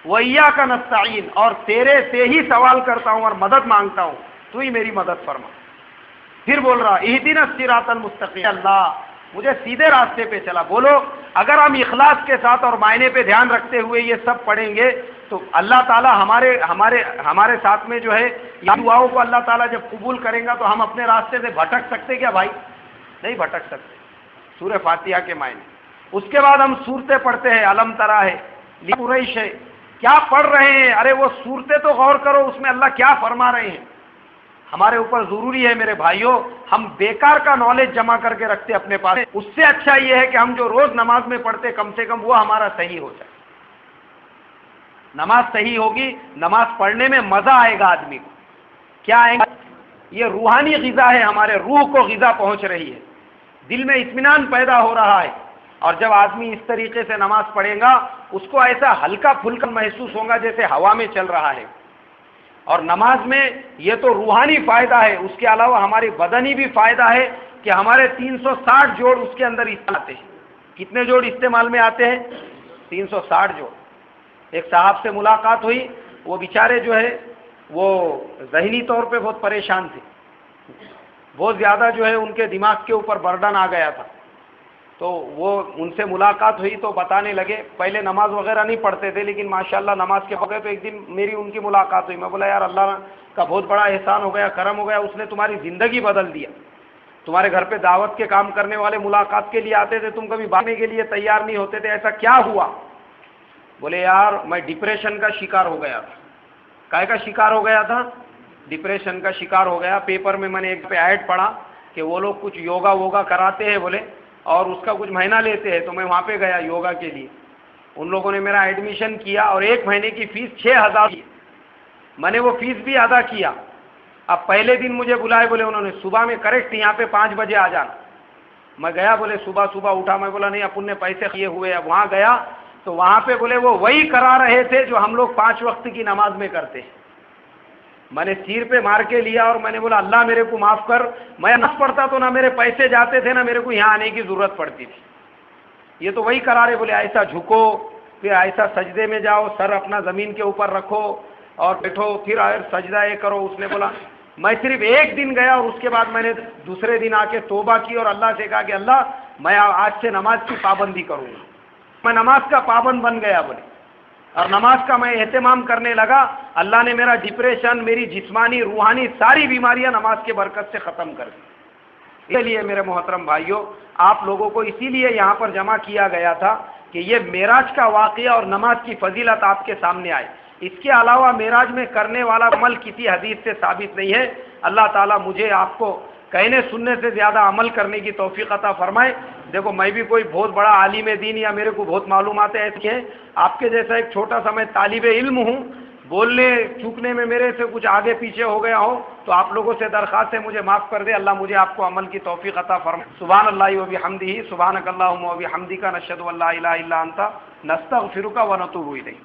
وَإِيَّاكَ نَسْتَعِينُ، اور تیرے سے ہی سوال کرتا ہوں اور مدد مانگتا ہوں، تو ہی میری مدد فرما۔ پھر بول رہا اهدنا الصراط المستقیم، اللہ مجھے سیدھے راستے پہ چلا۔ بولو اگر ہم اخلاص کے ساتھ اور معنی پہ دھیان رکھتے ہوئے یہ سب پڑھیں گے تو اللہ تعالیٰ ہمارے ساتھ میں جو ہے یہ دعاؤں کو اللہ تعالیٰ جب قبول کریں گا تو ہم اپنے راستے سے بھٹک سکتے کیا بھائی؟ نہیں بھٹک سکتے۔ سورہ فاتحہ کے معنی، اس کے بعد ہم سورتیں پڑھتے ہیں، علم ترا ہے، قریش ہے، کیا پڑھ رہے ہیں؟ ارے وہ صورتیں تو غور کرو، اس میں اللہ کیا فرما رہے ہیں۔ ہمارے اوپر ضروری ہے میرے بھائیوں، ہم بیکار کا نالج جمع کر کے رکھتے اپنے پاس، اس سے اچھا یہ ہے کہ ہم جو روز نماز میں پڑھتے کم سے کم وہ ہمارا صحیح ہو جائے۔ نماز صحیح ہوگی، نماز پڑھنے میں مزہ آئے گا آدمی کو۔ کیا آئے گا؟ یہ روحانی غذا ہے، ہمارے روح کو غذا پہنچ رہی ہے، دل میں اطمینان پیدا ہو رہا ہے۔ اور جب آدمی اس طریقے سے نماز پڑھے گا اس کو ایسا ہلکا پھلکا محسوس ہوگا جیسے ہوا میں چل رہا ہے۔ اور نماز میں یہ تو روحانی فائدہ ہے، اس کے علاوہ ہماری بدنی بھی فائدہ ہے کہ ہمارے 360 جوڑ اس کے اندر آتے ہیں۔ کتنے جوڑ استعمال میں آتے ہیں؟ 360 جوڑ۔ ایک صاحب سے ملاقات ہوئی، وہ بیچارے جو ہے وہ ذہنی طور پہ بہت پریشان تھے، بہت زیادہ جو ہے ان کے دماغ کے اوپر برڈن آ گیا تھا۔ تو وہ ان سے ملاقات ہوئی تو بتانے لگے، پہلے نماز وغیرہ نہیں پڑھتے تھے لیکن ماشاءاللہ نماز کے بغیر، تو ایک دن میری ان کی ملاقات ہوئی، میں بولا یار اللہ کا بہت بڑا احسان ہو گیا، کرم ہو گیا، اس نے تمہاری زندگی بدل دیا۔ تمہارے گھر پہ دعوت کے کام کرنے والے ملاقات کے لیے آتے تھے، تم کبھی باتیں کے لیے تیار نہیں ہوتے تھے، ایسا کیا ہوا؟ بولے یار میں ڈپریشن کا شکار ہو گیا تھا۔ کائے کا شکار ہو گیا تھا؟ ڈپریشن کا شکار ہو گیا۔ پیپر میں میں نے ایک پہ ایڈ پڑھا کہ وہ لوگ کچھ یوگا ووگا کراتے ہیں بولے، اور اس کا کچھ مہینہ لیتے ہیں، تو میں وہاں پہ گیا یوگا کے لیے۔ ان لوگوں نے میرا ایڈمیشن کیا اور 1 مہینے کی فیس 6000 کی، میں نے وہ فیس بھی ادا کیا۔ اب پہلے دن مجھے بلائے، بولے انہوں نے صبح میں کریکٹ یہاں پہ 5 بجے آ جانا۔ میں گیا، بولے صبح اٹھا، میں بولا نہیں اپن نے پیسے کیے ہوئے۔ اب وہاں گیا تو وہاں پہ بولے وہ وہی کرا رہے تھے جو ہم لوگ 5 وقت کی نماز میں کرتے ہیں۔ میں نے سیر پہ مار کے لیا اور میں نے بولا اللہ میرے کو معاف کر، میں نماز پڑھتا تو نہ میرے پیسے جاتے تھے، نہ میرے کو یہاں آنے کی ضرورت پڑتی تھی۔ یہ تو وہی کرا رہے، بولے ایسا جھکو، پھر ایسا سجدے میں جاؤ، سر اپنا زمین کے اوپر رکھو اور بیٹھو، پھر سجدہ یہ کرو۔ اس نے بولا میں صرف 1 دن گیا اور اس کے بعد میں نے دوسرے دن آ کے توبہ کی اور اللہ سے کہا کہ اللہ میں آج سے نماز کی پابندی کروں گا۔ میں نماز کا پابند بن گیا بولے، اور نماز کا میں اہتمام کرنے لگا۔ اللہ نے میرا ڈپریشن، میری جسمانی روحانی ساری بیماریاں نماز کے برکت سے ختم کر دی۔ اس لیے میرے محترم بھائیوں، آپ لوگوں کو اسی لیے یہاں پر جمع کیا گیا تھا کہ یہ معراج کا واقعہ اور نماز کی فضیلت آپ کے سامنے آئے۔ اس کے علاوہ معراج میں کرنے والا عمل کسی حدیث سے ثابت نہیں ہے۔ اللہ تعالیٰ مجھے آپ کو کہنے سننے سے زیادہ عمل کرنے کی توفیق عطا فرمائے۔ دیکھو میں بھی کوئی بہت بڑا عالم دین یا میرے کو بہت معلومات ایسی ہیں، آپ کے جیسا ایک چھوٹا سا میں طالب علم ہوں، بولنے چوکنے میں میرے سے کچھ آگے پیچھے ہو گیا ہو تو آپ لوگوں سے درخواست ہے مجھے معاف کر دے۔ اللہ مجھے آپ کو عمل کی توفیق عطا فرمائے۔ سبحان اللہ و بحمدہ، سبحانک اللہم و بحمدک، نشہد ان لا الہ الا انت، نستغفرک و نتوب الیک۔